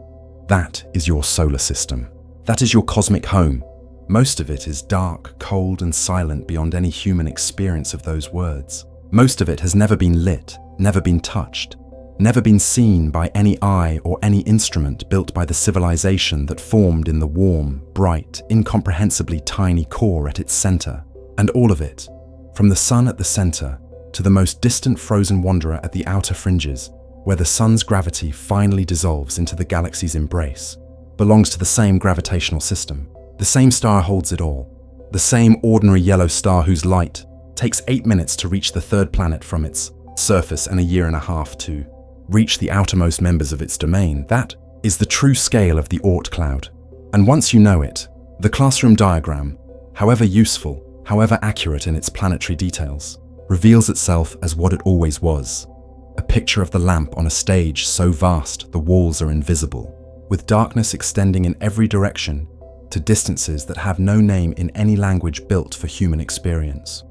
That is your solar system. That is your cosmic home. Most of it is dark, cold, and silent beyond any human experience of those words. Most of it has never been lit, never been touched, never been seen by any eye or any instrument built by the civilization that formed in the warm, bright, incomprehensibly tiny core at its center. And all of it, from the sun at the center to the most distant frozen wanderer at the outer fringes, where the sun's gravity finally dissolves into the galaxy's embrace, belongs to the same gravitational system. The same star holds it all. The same ordinary yellow star whose light, takes 8 minutes to reach the third planet from its surface and a year and a half to reach the outermost members of its domain. That is the true scale of the Oort Cloud. And once you know it, the classroom diagram, however useful, however accurate in its planetary details, reveals itself as what it always was: a picture of the lamp on a stage so vast the walls are invisible, with darkness extending in every direction to distances that have no name in any language built for human experience.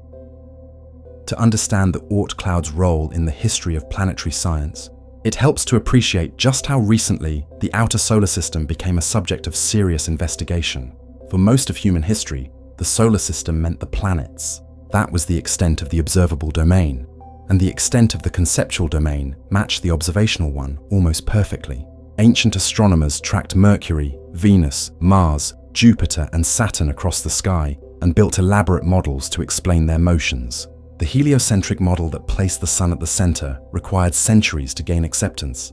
To understand the Oort Cloud's role in the history of planetary science, it helps to appreciate just how recently the outer solar system became a subject of serious investigation. For most of human history, the solar system meant the planets. That was the extent of the observable domain, and the extent of the conceptual domain matched the observational one almost perfectly. Ancient astronomers tracked Mercury, Venus, Mars, Jupiter, and Saturn across the sky and built elaborate models to explain their motions. The heliocentric model that placed the Sun at the center required centuries to gain acceptance,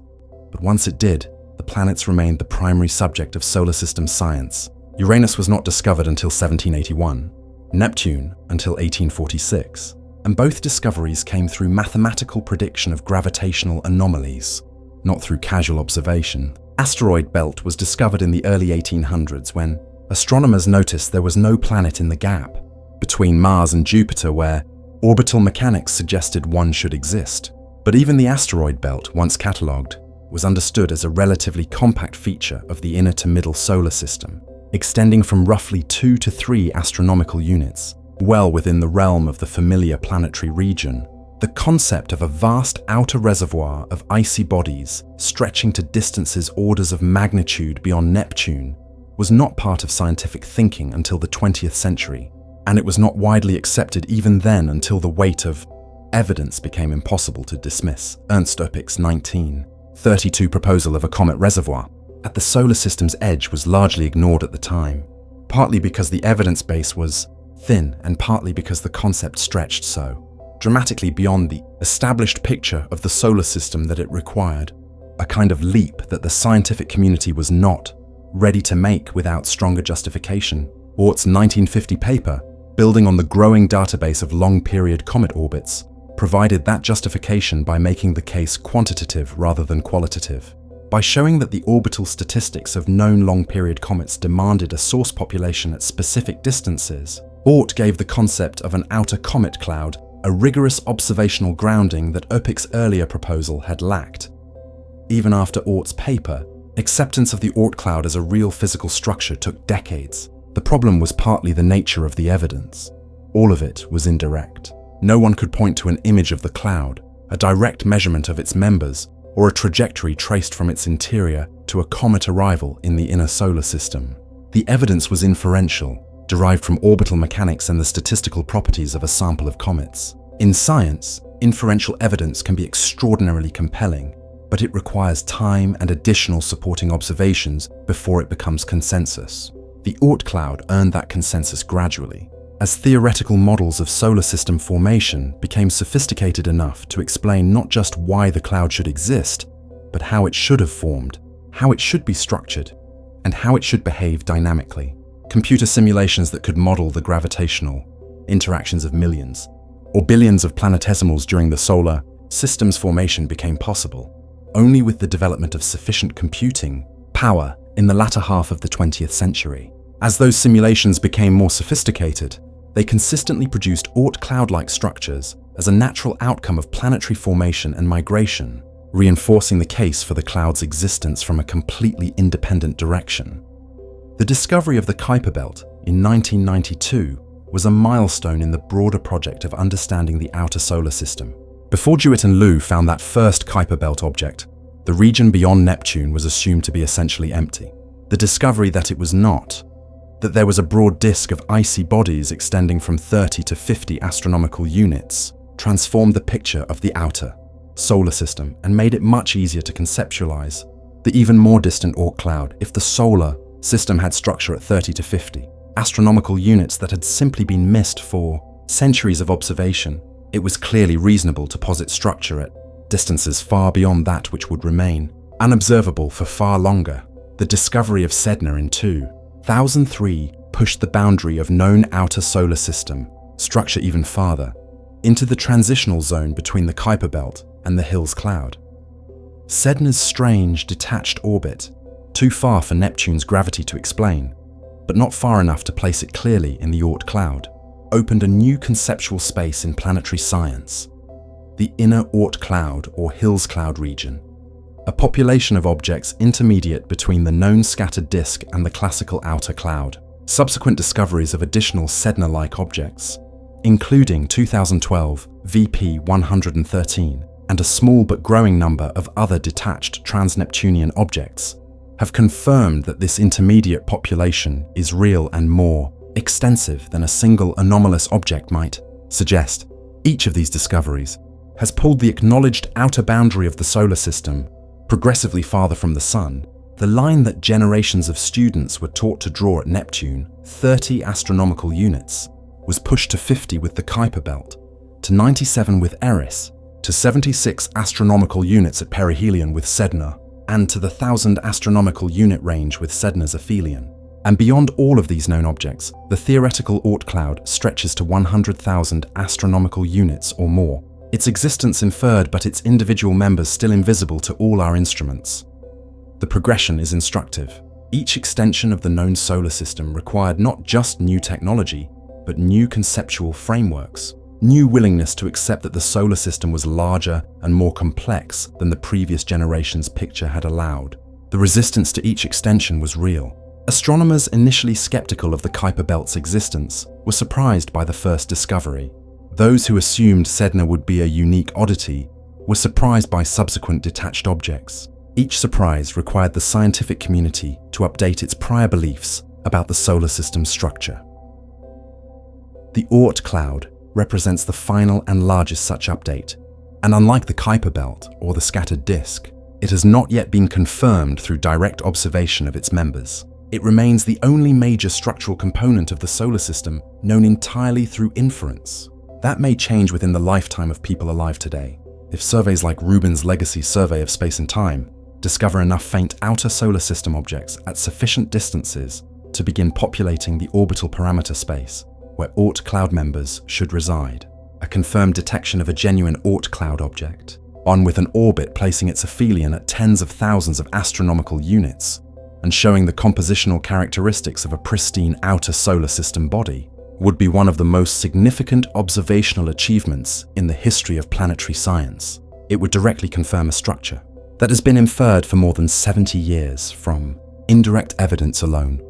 but once it did, the planets remained the primary subject of solar system science. Uranus was not discovered until 1781, Neptune until 1846, and both discoveries came through mathematical prediction of gravitational anomalies, not through casual observation. Asteroid belt was discovered in the early 1800s when astronomers noticed there was no planet in the gap between Mars and Jupiter where orbital mechanics suggested one should exist. But even the asteroid belt, once catalogued, was understood as a relatively compact feature of the inner to middle solar system, extending from roughly 2 to 3 astronomical units, well within the realm of the familiar planetary region. The concept of a vast outer reservoir of icy bodies stretching to distances orders of magnitude beyond Neptune was not part of scientific thinking until the 20th century, and it was not widely accepted even then until the weight of evidence became impossible to dismiss. Ernst Öpik's 1932 proposal of a comet reservoir at the solar system's edge was largely ignored at the time, partly because the evidence base was thin and partly because the concept stretched so dramatically beyond the established picture of the solar system that it required a kind of leap that the scientific community was not ready to make without stronger justification. Oort's 1950 paper, building on the growing database of long-period comet orbits, provided that justification by making the case quantitative rather than qualitative. By showing that the orbital statistics of known long-period comets demanded a source population at specific distances, Oort gave the concept of an outer comet cloud a rigorous observational grounding that Öpik's earlier proposal had lacked. Even after Oort's paper, acceptance of the Oort cloud as a real physical structure took decades. The problem was partly the nature of the evidence. All of it was indirect. No one could point to an image of the cloud, a direct measurement of its members, or a trajectory traced from its interior to a comet arrival in the inner solar system. The evidence was inferential, derived from orbital mechanics and the statistical properties of a sample of comets. In science, inferential evidence can be extraordinarily compelling, but it requires time and additional supporting observations before it becomes consensus. The Oort cloud earned that consensus gradually, as theoretical models of solar system formation became sophisticated enough to explain not just why the cloud should exist, but how it should have formed, how it should be structured, and how it should behave dynamically. Computer simulations that could model the gravitational interactions of millions or billions of planetesimals during the solar system's formation became possible only with the development of sufficient computing power in the latter half of the 20th century. As those simulations became more sophisticated, they consistently produced Oort cloud-like structures as a natural outcome of planetary formation and migration, reinforcing the case for the cloud's existence from a completely independent direction. The discovery of the Kuiper Belt in 1992 was a milestone in the broader project of understanding the outer solar system. Before Jewett and Liu found that first Kuiper Belt object, the region beyond Neptune was assumed to be essentially empty. The discovery that it was not, that there was a broad disk of icy bodies extending from 30 to 50 astronomical units, transformed the picture of the outer solar system and made it much easier to conceptualize the even more distant Oort cloud if the solar system had structure at 30 to 50 astronomical units that had simply been missed for centuries of observation. It was clearly reasonable to posit structure at distances far beyond that which would remain unobservable for far longer. The discovery of Sedna in 2003 pushed the boundary of known outer solar system structure even farther, into the transitional zone between the Kuiper Belt and the Hills Cloud. Sedna's strange, detached orbit, too far for Neptune's gravity to explain, but not far enough to place it clearly in the Oort Cloud, opened a new conceptual space in planetary science, the inner Oort Cloud or Hills Cloud region, a population of objects intermediate between the known scattered disk and the classical outer cloud. Subsequent discoveries of additional Sedna-like objects, including 2012 VP-113 and a small but growing number of other detached trans-Neptunian objects, have confirmed that this intermediate population is real and more extensive than a single anomalous object might suggest. Each of these discoveries has pulled the acknowledged outer boundary of the solar system progressively farther from the Sun. The line that generations of students were taught to draw at Neptune, 30 astronomical units, was pushed to 50 with the Kuiper Belt, to 97 with Eris, to 76 astronomical units at perihelion with Sedna, and to the 1,000 astronomical unit range with Sedna's aphelion. And beyond all of these known objects, the theoretical Oort Cloud stretches to 100,000 astronomical units or more. Its existence inferred, but its individual members still invisible to all our instruments. The progression is instructive. Each extension of the known solar system required not just new technology, but new conceptual frameworks, new willingness to accept that the solar system was larger and more complex than the previous generation's picture had allowed. The resistance to each extension was real. Astronomers initially skeptical of the Kuiper Belt's existence were surprised by the first discovery. Those who assumed Sedna would be a unique oddity were surprised by subsequent detached objects. Each surprise required the scientific community to update its prior beliefs about the solar system's structure. The Oort Cloud represents the final and largest such update, and unlike the Kuiper Belt or the scattered disk, it has not yet been confirmed through direct observation of its members. It remains the only major structural component of the solar system known entirely through inference. That may change within the lifetime of people alive today. If surveys like Rubin's Legacy Survey of Space and Time discover enough faint outer solar system objects at sufficient distances to begin populating the orbital parameter space where Oort Cloud members should reside. A confirmed detection of a genuine Oort Cloud object, one with an orbit placing its aphelion at tens of thousands of astronomical units and showing the compositional characteristics of a pristine outer solar system body, would be one of the most significant observational achievements in the history of planetary science. It would directly confirm a structure that has been inferred for more than 70 years from indirect evidence alone.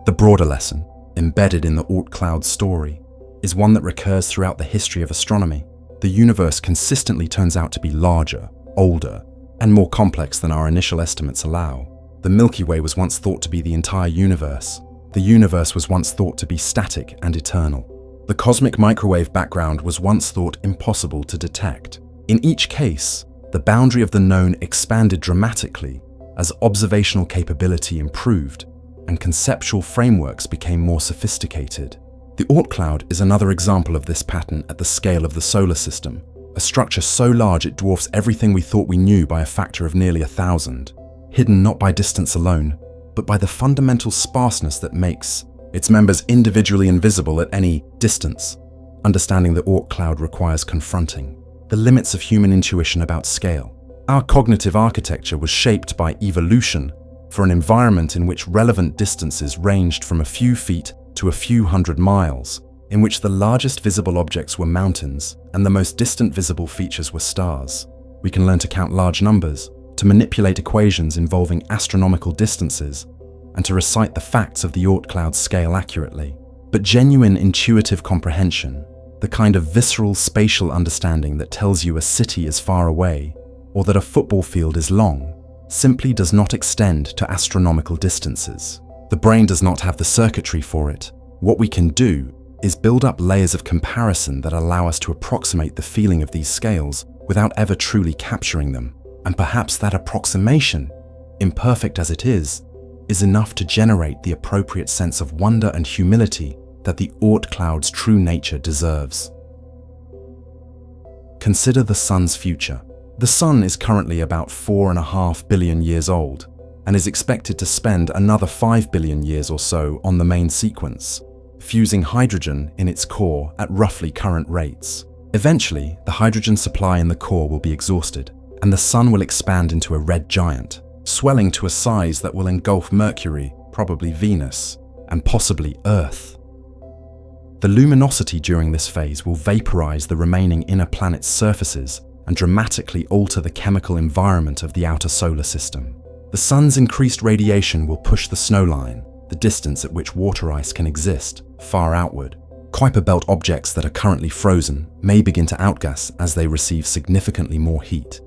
The broader lesson, embedded in the Oort Cloud story, is one that recurs throughout the history of astronomy. The universe consistently turns out to be larger, older, and more complex than our initial estimates allow. The Milky Way was once thought to be the entire universe. The universe was once thought to be static and eternal. The cosmic microwave background was once thought impossible to detect. In each case, the boundary of the known expanded dramatically as observational capability improved and conceptual frameworks became more sophisticated. The Oort Cloud is another example of this pattern at the scale of the solar system, a structure so large it dwarfs everything we thought we knew by a factor of nearly 1,000, hidden not by distance alone, but by the fundamental sparseness that makes its members individually invisible at any distance. Understanding the Oort Cloud requires confronting the limits of human intuition about scale. Our cognitive architecture was shaped by evolution for an environment in which relevant distances ranged from a few feet to a few hundred miles, in which the largest visible objects were mountains and the most distant visible features were stars. We can learn to count large numbers, to manipulate equations involving astronomical distances, and to recite the facts of the Oort Cloud scale accurately. But genuine intuitive comprehension, the kind of visceral spatial understanding that tells you a city is far away or that a football field is long, simply does not extend to astronomical distances. The brain does not have the circuitry for it. What we can do is build up layers of comparison that allow us to approximate the feeling of these scales without ever truly capturing them. And perhaps that approximation, imperfect as it is enough to generate the appropriate sense of wonder and humility that the Oort Cloud's true nature deserves. Consider the Sun's future. The Sun is currently about 4.5 billion years old and is expected to spend another 5 billion years or so on the main sequence, fusing hydrogen in its core at roughly current rates. Eventually, the hydrogen supply in the core will be exhausted, and the Sun will expand into a red giant, swelling to a size that will engulf Mercury, probably Venus, and possibly Earth. The luminosity during this phase will vaporize the remaining inner planet's surfaces and dramatically alter the chemical environment of the outer solar system. The Sun's increased radiation will push the snowline, the distance at which water ice can exist, far outward. Kuiper Belt objects that are currently frozen may begin to outgas as they receive significantly more heat.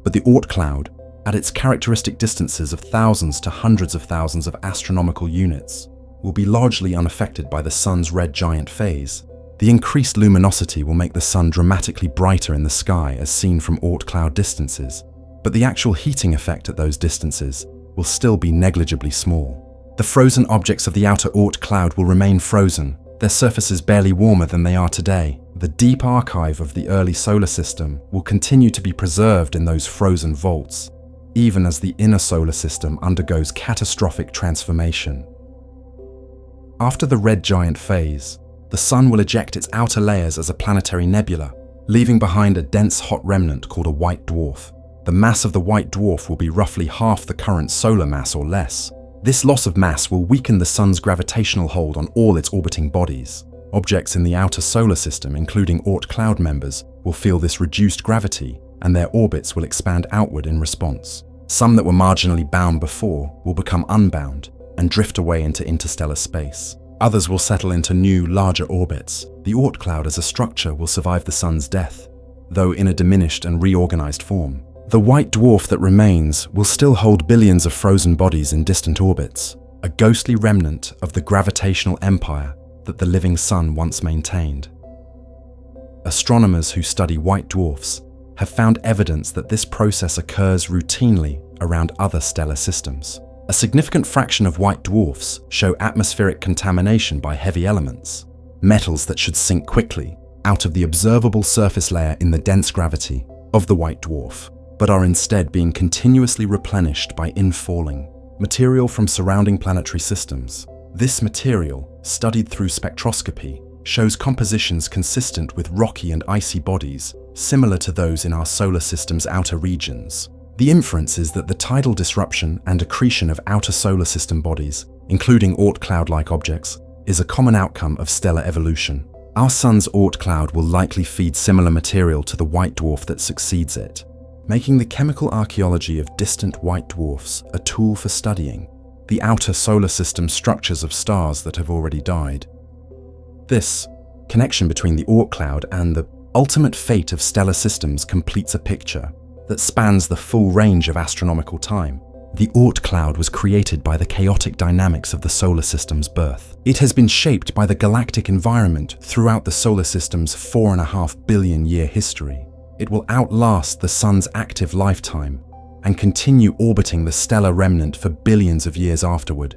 But the Oort Cloud, at its characteristic distances of thousands to hundreds of thousands of astronomical units, will be largely unaffected by the Sun's red giant phase. The increased luminosity will make the Sun dramatically brighter in the sky as seen from Oort Cloud distances, but the actual heating effect at those distances will still be negligibly small. The frozen objects of the outer Oort Cloud will remain frozen, their surfaces barely warmer than they are today. The deep archive of the early solar system will continue to be preserved in those frozen vaults, even as the inner solar system undergoes catastrophic transformation. After the red giant phase, the Sun will eject its outer layers as a planetary nebula, leaving behind a dense hot remnant called a white dwarf. The mass of the white dwarf will be roughly half the current solar mass or less. This loss of mass will weaken the Sun's gravitational hold on all its orbiting bodies. Objects in the outer solar system, including Oort Cloud members, will feel this reduced gravity, and their orbits will expand outward in response. Some that were marginally bound before will become unbound and drift away into interstellar space. Others will settle into new, larger orbits. The Oort Cloud as a structure will survive the Sun's death, though in a diminished and reorganized form. The white dwarf that remains will still hold billions of frozen bodies in distant orbits, a ghostly remnant of the gravitational empire that the living Sun once maintained. Astronomers who study white dwarfs have found evidence that this process occurs routinely around other stellar systems. A significant fraction of white dwarfs show atmospheric contamination by heavy elements, metals that should sink quickly out of the observable surface layer in the dense gravity of the white dwarf, but are instead being continuously replenished by infalling material from surrounding planetary systems. This material, studied through spectroscopy, shows compositions consistent with rocky and icy bodies, similar to those in our solar system's outer regions. The inference is that the tidal disruption and accretion of outer solar system bodies, including Oort Cloud-like objects, is a common outcome of stellar evolution. Our Sun's Oort Cloud will likely feed similar material to the white dwarf that succeeds it, making the chemical archaeology of distant white dwarfs a tool for studying the outer solar system structures of stars that have already died. This connection between the Oort Cloud and the ultimate fate of stellar systems completes a picture that spans the full range of astronomical time. The Oort Cloud was created by the chaotic dynamics of the solar system's birth. It has been shaped by the galactic environment throughout the solar system's 4.5 billion year history. It will outlast the Sun's active lifetime and continue orbiting the stellar remnant for billions of years afterward,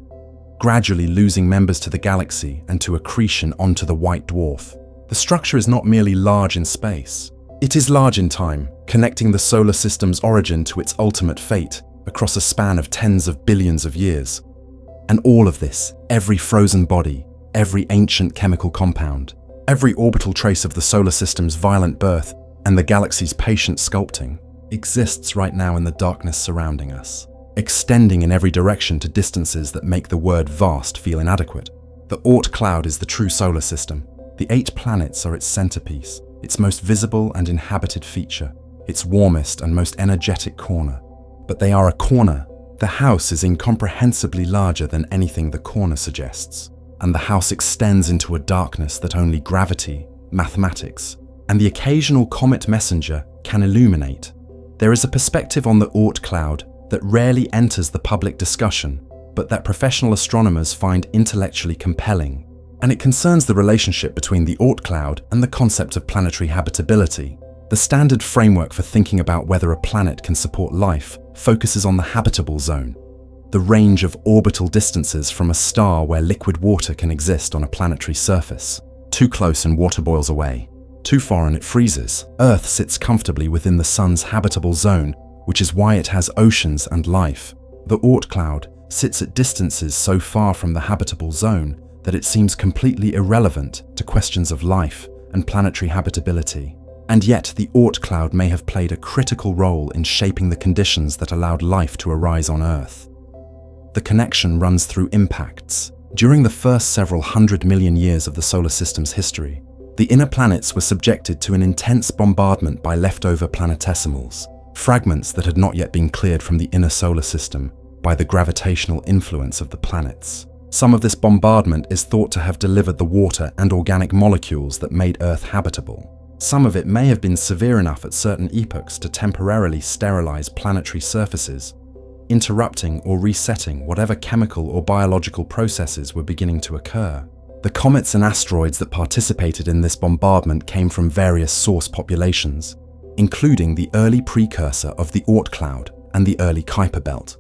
gradually losing members to the galaxy and to accretion onto the white dwarf. The structure is not merely large in space. It is large in time, connecting the solar system's origin to its ultimate fate across a span of tens of billions of years. And all of this, every frozen body, every ancient chemical compound, every orbital trace of the solar system's violent birth and the galaxy's patient sculpting, exists right now in the darkness surrounding us, extending in every direction to distances that make the word vast feel inadequate. The Oort Cloud is the true solar system. The 8 planets are its centerpiece, its most visible and inhabited feature, its warmest and most energetic corner. But they are a corner. The house is incomprehensibly larger than anything the corner suggests, and the house extends into a darkness that only gravity, mathematics, and the occasional comet messenger can illuminate. There is a perspective on the Oort Cloud that rarely enters the public discussion, but that professional astronomers find intellectually compelling, and it concerns the relationship between the Oort Cloud and the concept of planetary habitability. The standard framework for thinking about whether a planet can support life focuses on the habitable zone, the range of orbital distances from a star where liquid water can exist on a planetary surface. Too close and water boils away. Too far and it freezes. Earth sits comfortably within the Sun's habitable zone, which is why it has oceans and life. The Oort Cloud sits at distances so far from the habitable zone that it seems completely irrelevant to questions of life and planetary habitability. And yet, the Oort Cloud may have played a critical role in shaping the conditions that allowed life to arise on Earth. The connection runs through impacts. During the first several 100 million years of the solar system's history, the inner planets were subjected to an intense bombardment by leftover planetesimals, fragments that had not yet been cleared from the inner solar system by the gravitational influence of the planets. Some of this bombardment is thought to have delivered the water and organic molecules that made Earth habitable. Some of it may have been severe enough at certain epochs to temporarily sterilize planetary surfaces, interrupting or resetting whatever chemical or biological processes were beginning to occur. The comets and asteroids that participated in this bombardment came from various source populations, including the early precursor of the Oort Cloud and the early Kuiper Belt.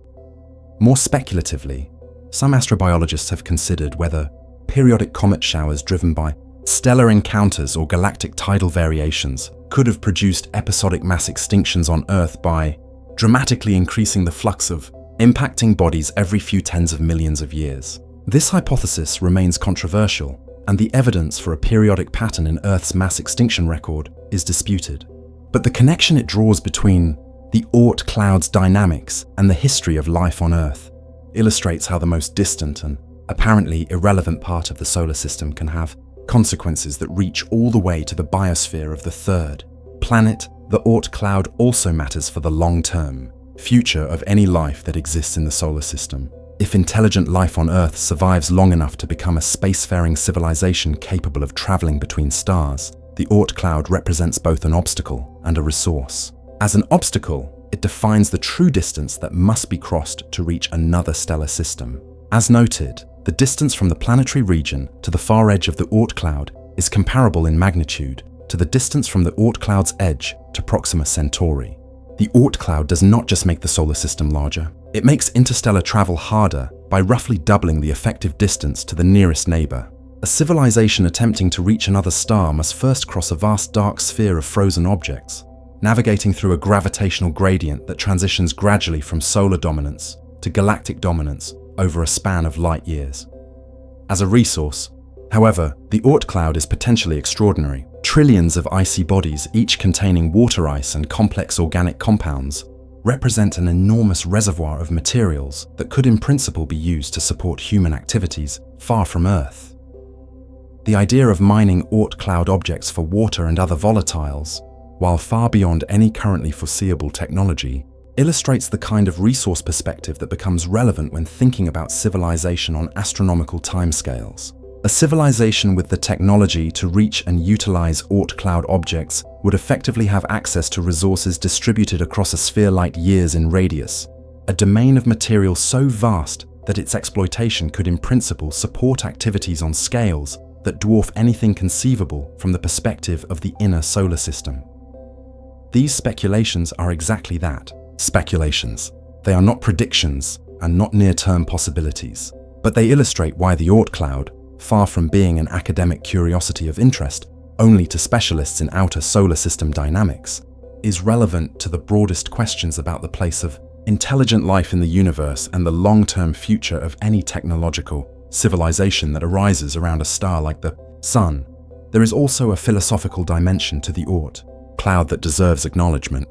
More speculatively, some astrobiologists have considered whether periodic comet showers driven by stellar encounters or galactic tidal variations could have produced episodic mass extinctions on Earth by dramatically increasing the flux of impacting bodies every few tens of millions of years. This hypothesis remains controversial, and the evidence for a periodic pattern in Earth's mass extinction record is disputed. But the connection it draws between the Oort Cloud's dynamics and the history of life on Earth illustrates how the most distant and apparently irrelevant part of the solar system can have consequences that reach all the way to the biosphere of the third planet. The Oort Cloud also matters for the long-term future of any life that exists in the solar system. If intelligent life on Earth survives long enough to become a spacefaring civilization capable of traveling between stars, the Oort Cloud represents both an obstacle and a resource. As an obstacle, it defines the true distance that must be crossed to reach another stellar system. As noted, the distance from the planetary region to the far edge of the Oort Cloud is comparable in magnitude to the distance from the Oort Cloud's edge to Proxima Centauri. The Oort Cloud does not just make the solar system larger, it makes interstellar travel harder by roughly doubling the effective distance to the nearest neighbor. A civilization attempting to reach another star must first cross a vast dark sphere of frozen objects, navigating through a gravitational gradient that transitions gradually from solar dominance to galactic dominance over a span of light years. As a resource, however, the Oort Cloud is potentially extraordinary. Trillions of icy bodies, each containing water ice and complex organic compounds, represent an enormous reservoir of materials that could in principle be used to support human activities far from Earth. The idea of mining Oort Cloud objects for water and other volatiles, while far beyond any currently foreseeable technology, illustrates the kind of resource perspective that becomes relevant when thinking about civilization on astronomical timescales. A civilization with the technology to reach and utilize Oort Cloud objects would effectively have access to resources distributed across a sphere light years in radius, a domain of material so vast that its exploitation could in principle support activities on scales that dwarf anything conceivable from the perspective of the inner solar system. These speculations are exactly that, speculations. They are not predictions and not near-term possibilities, but they illustrate why the Oort Cloud, far from being an academic curiosity of interest only to specialists in outer solar system dynamics, is relevant to the broadest questions about the place of intelligent life in the universe and the long-term future of any technological civilization that arises around a star like the Sun. There is also a philosophical dimension to the Oort Cloud that deserves acknowledgement.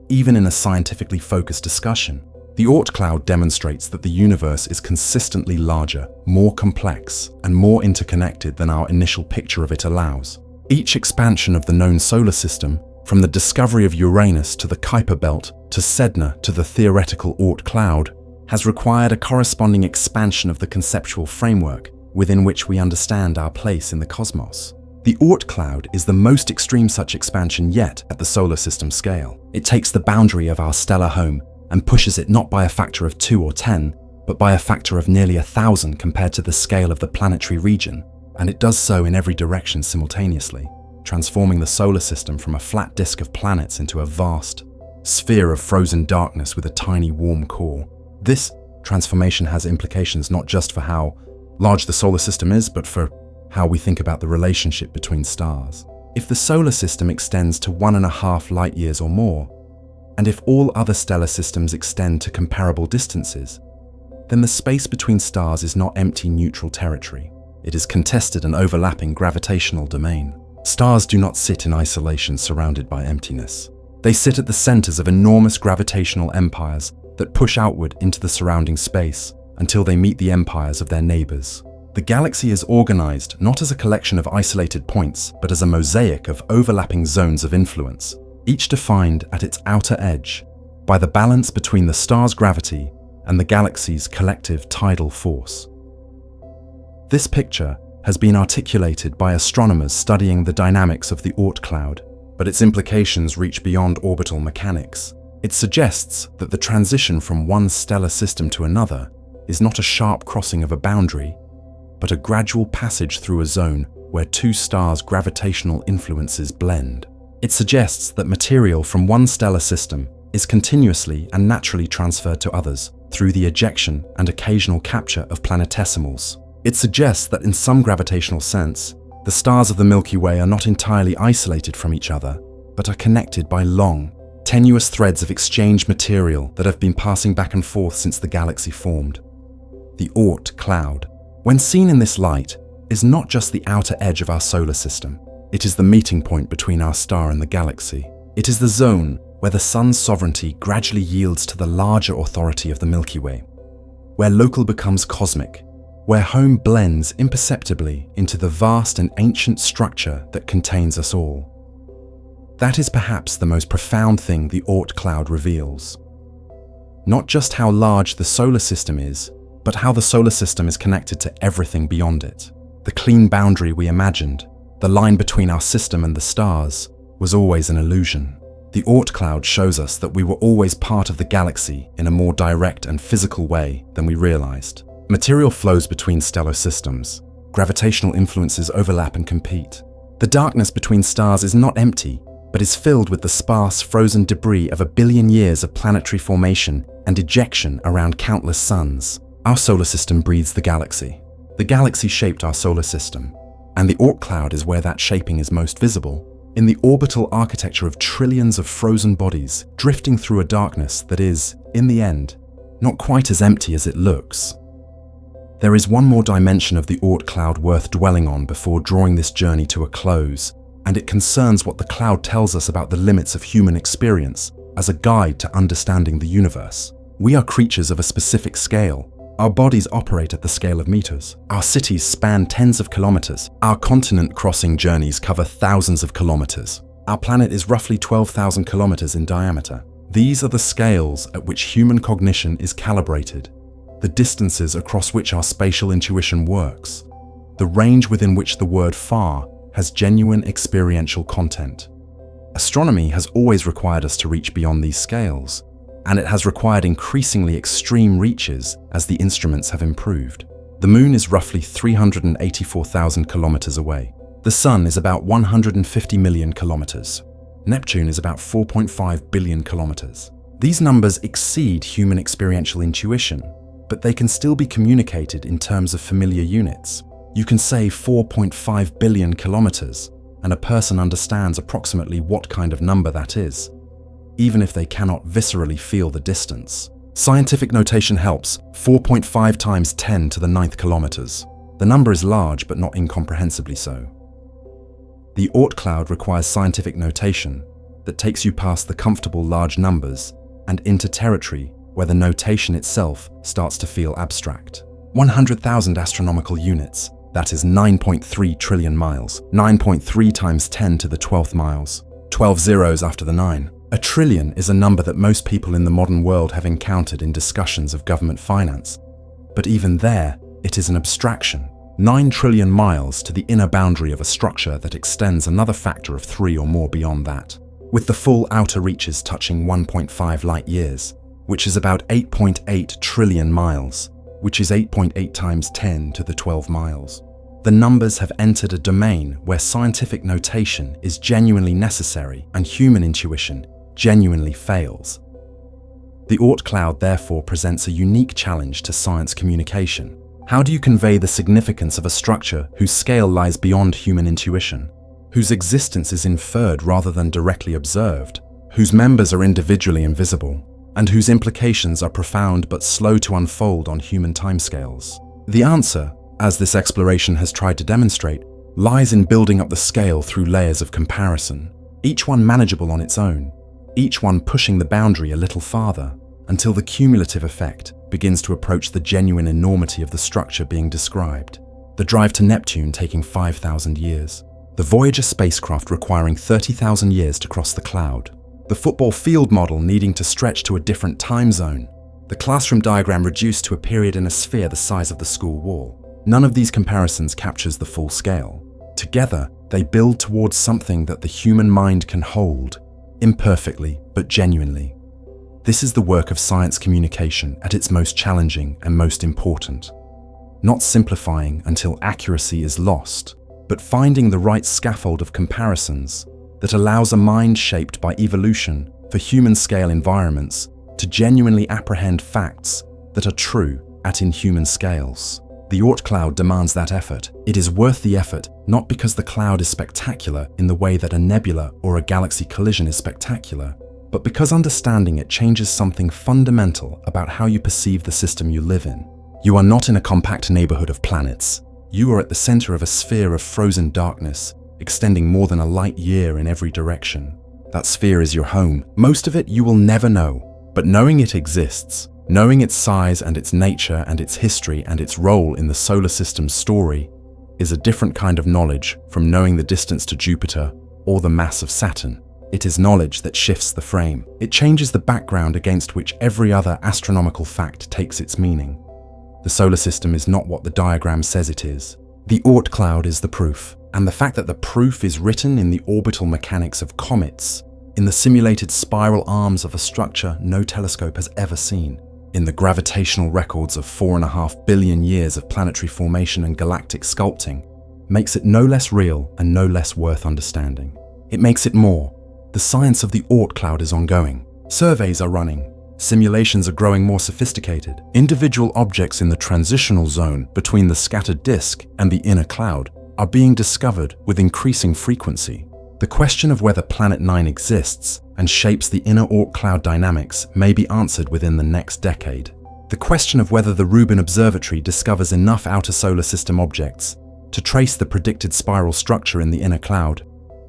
Even in a scientifically focused discussion, the Oort Cloud demonstrates that the universe is consistently larger, more complex, and more interconnected than our initial picture of it allows. Each expansion of the known solar system, from the discovery of Uranus to the Kuiper Belt to Sedna to the theoretical Oort Cloud, has required a corresponding expansion of the conceptual framework within which we understand our place in the cosmos. The Oort Cloud is the most extreme such expansion yet at the solar system scale. It takes the boundary of our stellar home and pushes it not by a factor of 2 or 10, but by a factor of nearly 1,000 compared to the scale of the planetary region, and it does so in every direction simultaneously, transforming the solar system from a flat disk of planets into a vast sphere of frozen darkness with a tiny warm core. This transformation has implications not just for how large the solar system is, but for how we think about the relationship between stars. If the solar system extends to 1.5 light years or more, and if all other stellar systems extend to comparable distances, then the space between stars is not empty neutral territory. It is contested and overlapping gravitational domain. Stars do not sit in isolation surrounded by emptiness. They sit at the centers of enormous gravitational empires that push outward into the surrounding space until they meet the empires of their neighbors. The galaxy is organized not as a collection of isolated points, but as a mosaic of overlapping zones of influence, each defined at its outer edge by the balance between the star's gravity and the galaxy's collective tidal force. This picture has been articulated by astronomers studying the dynamics of the Oort Cloud, but its implications reach beyond orbital mechanics. It suggests that the transition from one stellar system to another is not a sharp crossing of a boundary, but a gradual passage through a zone where two stars' gravitational influences blend. It suggests that material from one stellar system is continuously and naturally transferred to others through the ejection and occasional capture of planetesimals. It suggests that in some gravitational sense, the stars of the Milky Way are not entirely isolated from each other, but are connected by long, tenuous threads of exchanged material that have been passing back and forth since the galaxy formed. The Oort Cloud, when seen in this light, is not just the outer edge of our solar system. It is the meeting point between our star and the galaxy. It is the zone where the sun's sovereignty gradually yields to the larger authority of the Milky Way, where local becomes cosmic, where home blends imperceptibly into the vast and ancient structure that contains us all. That is perhaps the most profound thing the Oort Cloud reveals. Not just how large the solar system is, but how the solar system is connected to everything beyond it. The clean boundary we imagined, the line between our system and the stars, was always an illusion. The Oort Cloud shows us that we were always part of the galaxy in a more direct and physical way than we realized. Material flows between stellar systems. Gravitational influences overlap and compete. The darkness between stars is not empty, but is filled with the sparse, frozen debris of 1 billion years of planetary formation and ejection around countless suns. Our solar system breathes the galaxy. The galaxy shaped our solar system, and the Oort Cloud is where that shaping is most visible, in the orbital architecture of trillions of frozen bodies drifting through a darkness that is, in the end, not quite as empty as it looks. There is one more dimension of the Oort Cloud worth dwelling on before drawing this journey to a close, and it concerns what the cloud tells us about the limits of human experience as a guide to understanding the universe. We are creatures of a specific scale. Our bodies operate at the scale of meters. Our cities span tens of kilometers. Our continent-crossing journeys cover thousands of kilometers. Our planet is roughly 12,000 kilometers in diameter. These are the scales at which human cognition is calibrated, the distances across which our spatial intuition works, the range within which the word far has genuine experiential content. Astronomy has always required us to reach beyond these scales, and it has required increasingly extreme reaches as the instruments have improved. The Moon is roughly 384,000 kilometers away. The Sun is about 150 million kilometers. Neptune is about 4.5 billion kilometers. These numbers exceed human experiential intuition, but they can still be communicated in terms of familiar units. You can say 4.5 billion kilometers, and a person understands approximately what kind of number that is, even if they cannot viscerally feel the distance. Scientific notation helps: 4.5 times 10 to the 9th kilometers. The number is large, but not incomprehensibly so. The Oort Cloud requires scientific notation that takes you past the comfortable large numbers and into territory where the notation itself starts to feel abstract. 100,000 astronomical units, that is 9.3 trillion miles, 9.3 times 10 to the 12th miles, 12 zeros after the 9. A trillion is a number that most people in the modern world have encountered in discussions of government finance. But even there, it is an abstraction. 9 trillion miles to the inner boundary of a structure that extends another factor of 3 or more beyond that, with the full outer reaches touching 1.5 light years, which is about 8.8 trillion miles, which is 8.8 times 10 to the 12 miles. The numbers have entered a domain where scientific notation is genuinely necessary and human intuition genuinely fails. The Oort Cloud therefore presents a unique challenge to science communication. How do you convey the significance of a structure whose scale lies beyond human intuition, whose existence is inferred rather than directly observed, whose members are individually invisible, and whose implications are profound but slow to unfold on human timescales? The answer, as this exploration has tried to demonstrate, lies in building up the scale through layers of comparison, each one manageable on its own, each one pushing the boundary a little farther, until the cumulative effect begins to approach the genuine enormity of the structure being described. The drive to Neptune taking 5,000 years. The Voyager spacecraft requiring 30,000 years to cross the cloud. The football field model needing to stretch to a different time zone. The classroom diagram reduced to a period in a sphere the size of the school wall. None of these comparisons captures the full scale. Together, they build towards something that the human mind can hold, imperfectly but genuinely. This is the work of science communication at its most challenging and most important. Not simplifying until accuracy is lost, but finding the right scaffold of comparisons that allows a mind shaped by evolution for human-scale environments to genuinely apprehend facts that are true at inhuman scales. The Oort Cloud demands that effort. It is worth the effort not because the cloud is spectacular in the way that a nebula or a galaxy collision is spectacular, but because understanding it changes something fundamental about how you perceive the system you live in. You are not in a compact neighborhood of planets. You are at the center of a sphere of frozen darkness, extending more than a light year in every direction. That sphere is your home. Most of it you will never know, but knowing it exists, knowing its size and its nature and its history and its role in the solar system's story, is a different kind of knowledge from knowing the distance to Jupiter or the mass of Saturn. It is knowledge that shifts the frame. It changes the background against which every other astronomical fact takes its meaning. The solar system is not what the diagram says it is. The Oort Cloud is the proof, and the fact that the proof is written in the orbital mechanics of comets, in the simulated spiral arms of a structure no telescope has ever seen, in the gravitational records of 4.5 billion years of planetary formation and galactic sculpting, makes it no less real and no less worth understanding. It makes it more. The science of the Oort Cloud is ongoing. Surveys are running. Simulations are growing more sophisticated. Individual objects in the transitional zone between the scattered disk and the inner cloud are being discovered with increasing frequency. The question of whether Planet 9 exists and shapes the inner Oort Cloud dynamics may be answered within the next decade. The question of whether the Rubin Observatory discovers enough outer solar system objects to trace the predicted spiral structure in the inner cloud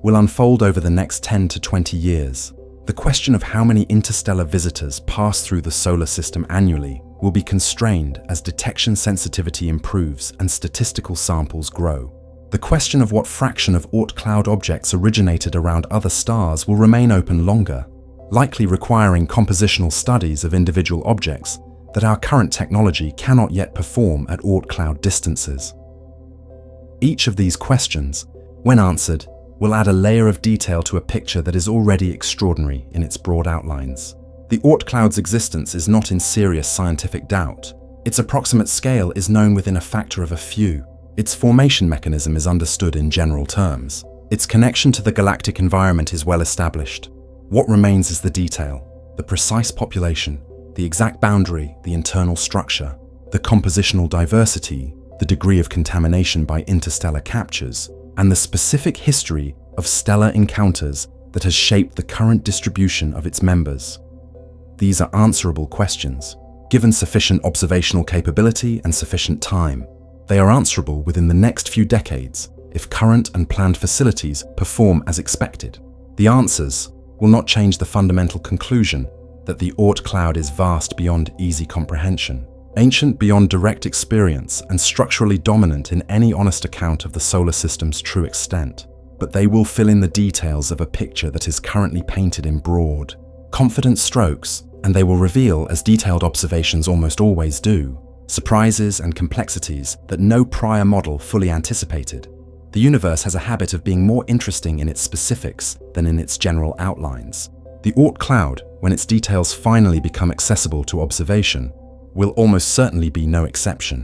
will unfold over the next 10 to 20 years. The question of how many interstellar visitors pass through the solar system annually will be constrained as detection sensitivity improves and statistical samples grow. The question of what fraction of Oort Cloud objects originated around other stars will remain open longer, likely requiring compositional studies of individual objects that our current technology cannot yet perform at Oort Cloud distances. Each of these questions, when answered, will add a layer of detail to a picture that is already extraordinary in its broad outlines. The Oort Cloud's existence is not in serious scientific doubt. Its approximate scale is known within a factor of a few. Its formation mechanism is understood in general terms. Its connection to the galactic environment is well established. What remains is the detail, the precise population, the exact boundary, the internal structure, the compositional diversity, the degree of contamination by interstellar captures, and the specific history of stellar encounters that has shaped the current distribution of its members. These are answerable questions. Given sufficient observational capability and sufficient time, they are answerable within the next few decades if current and planned facilities perform as expected. The answers will not change the fundamental conclusion that the Oort Cloud is vast beyond easy comprehension, ancient beyond direct experience, and structurally dominant in any honest account of the solar system's true extent. But they will fill in the details of a picture that is currently painted in broad, confident strokes, and they will reveal, as detailed observations almost always do, surprises and complexities that no prior model fully anticipated. The universe has a habit of being more interesting in its specifics than in its general outlines. The Oort Cloud, when its details finally become accessible to observation, will almost certainly be no exception.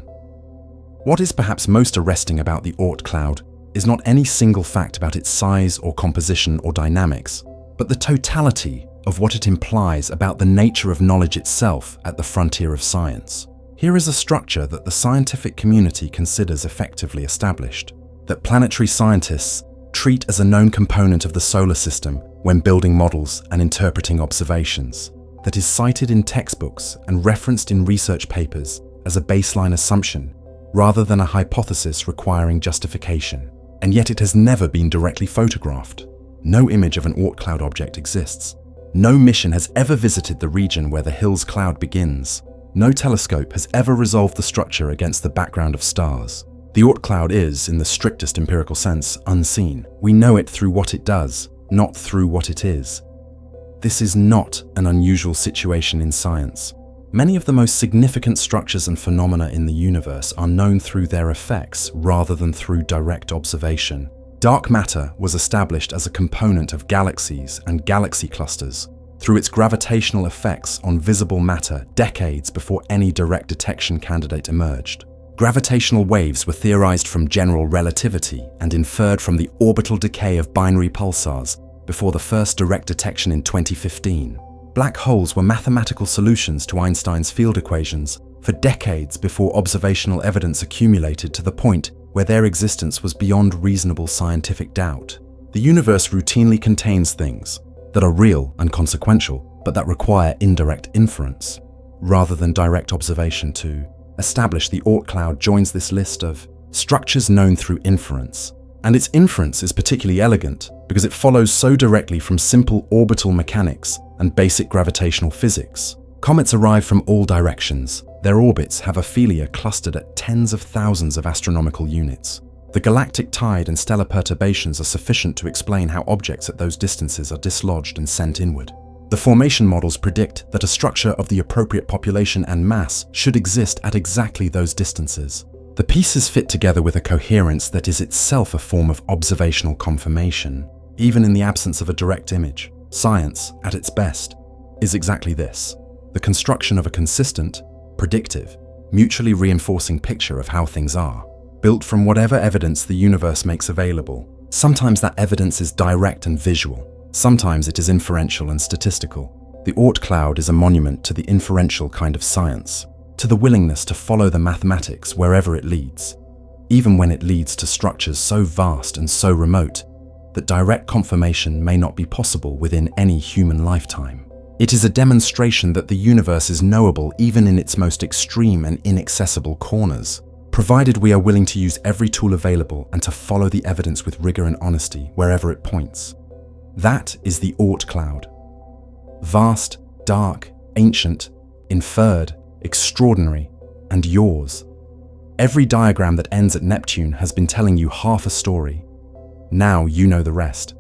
What is perhaps most arresting about the Oort Cloud is not any single fact about its size or composition or dynamics, but the totality of what it implies about the nature of knowledge itself at the frontier of science. Here is a structure that the scientific community considers effectively established, that planetary scientists treat as a known component of the solar system when building models and interpreting observations, that is cited in textbooks and referenced in research papers as a baseline assumption, rather than a hypothesis requiring justification. and yet it has never been directly photographed. No image of an Oort cloud object exists. No mission has ever visited the region where the Hills cloud begins. No telescope has ever resolved the structure against the background of stars. The Oort cloud is, in the strictest empirical sense, unseen. We know it through what it does, not through what it is. This is not an unusual situation in science. Many of the most significant structures and phenomena in the universe are known through their effects rather than through direct observation. Dark matter was established as a component of galaxies and galaxy clusters through its gravitational effects on visible matter decades before any direct detection candidate emerged. Gravitational waves were theorized from general relativity and inferred from the orbital decay of binary pulsars before the first direct detection in 2015. Black holes were mathematical solutions to Einstein's field equations for decades before observational evidence accumulated to the point where their existence was beyond reasonable scientific doubt. The universe routinely contains things that are real and consequential, but that require indirect inference, rather than direct observation. To establish the Oort cloud joins this list of structures known through inference, and its inference is particularly elegant because it follows so directly from simple orbital mechanics and basic gravitational physics. Comets arrive from all directions. Their orbits have aphelia clustered at tens of thousands of astronomical units. The galactic tide and stellar perturbations are sufficient to explain how objects at those distances are dislodged and sent inward. The formation models predict that a structure of the appropriate population and mass should exist at exactly those distances. The pieces fit together with a coherence that is itself a form of observational confirmation, even in the absence of a direct image. Science, at its best, is exactly this: the construction of a consistent, predictive, mutually reinforcing picture of how things are, built from whatever evidence the universe makes available. Sometimes that evidence is direct and visual. Sometimes it is inferential and statistical. The Oort cloud is a monument to the inferential kind of science, to the willingness to follow the mathematics wherever it leads, even when it leads to structures so vast and so remote that direct confirmation may not be possible within any human lifetime. It is a demonstration that the universe is knowable even in its most extreme and inaccessible corners, provided we are willing to use every tool available and to follow the evidence with rigor and honesty wherever it points. That is the Oort cloud. Vast, dark, ancient, inferred, extraordinary, and yours. Every diagram that ends at Neptune has been telling you half a story. Now you know the rest.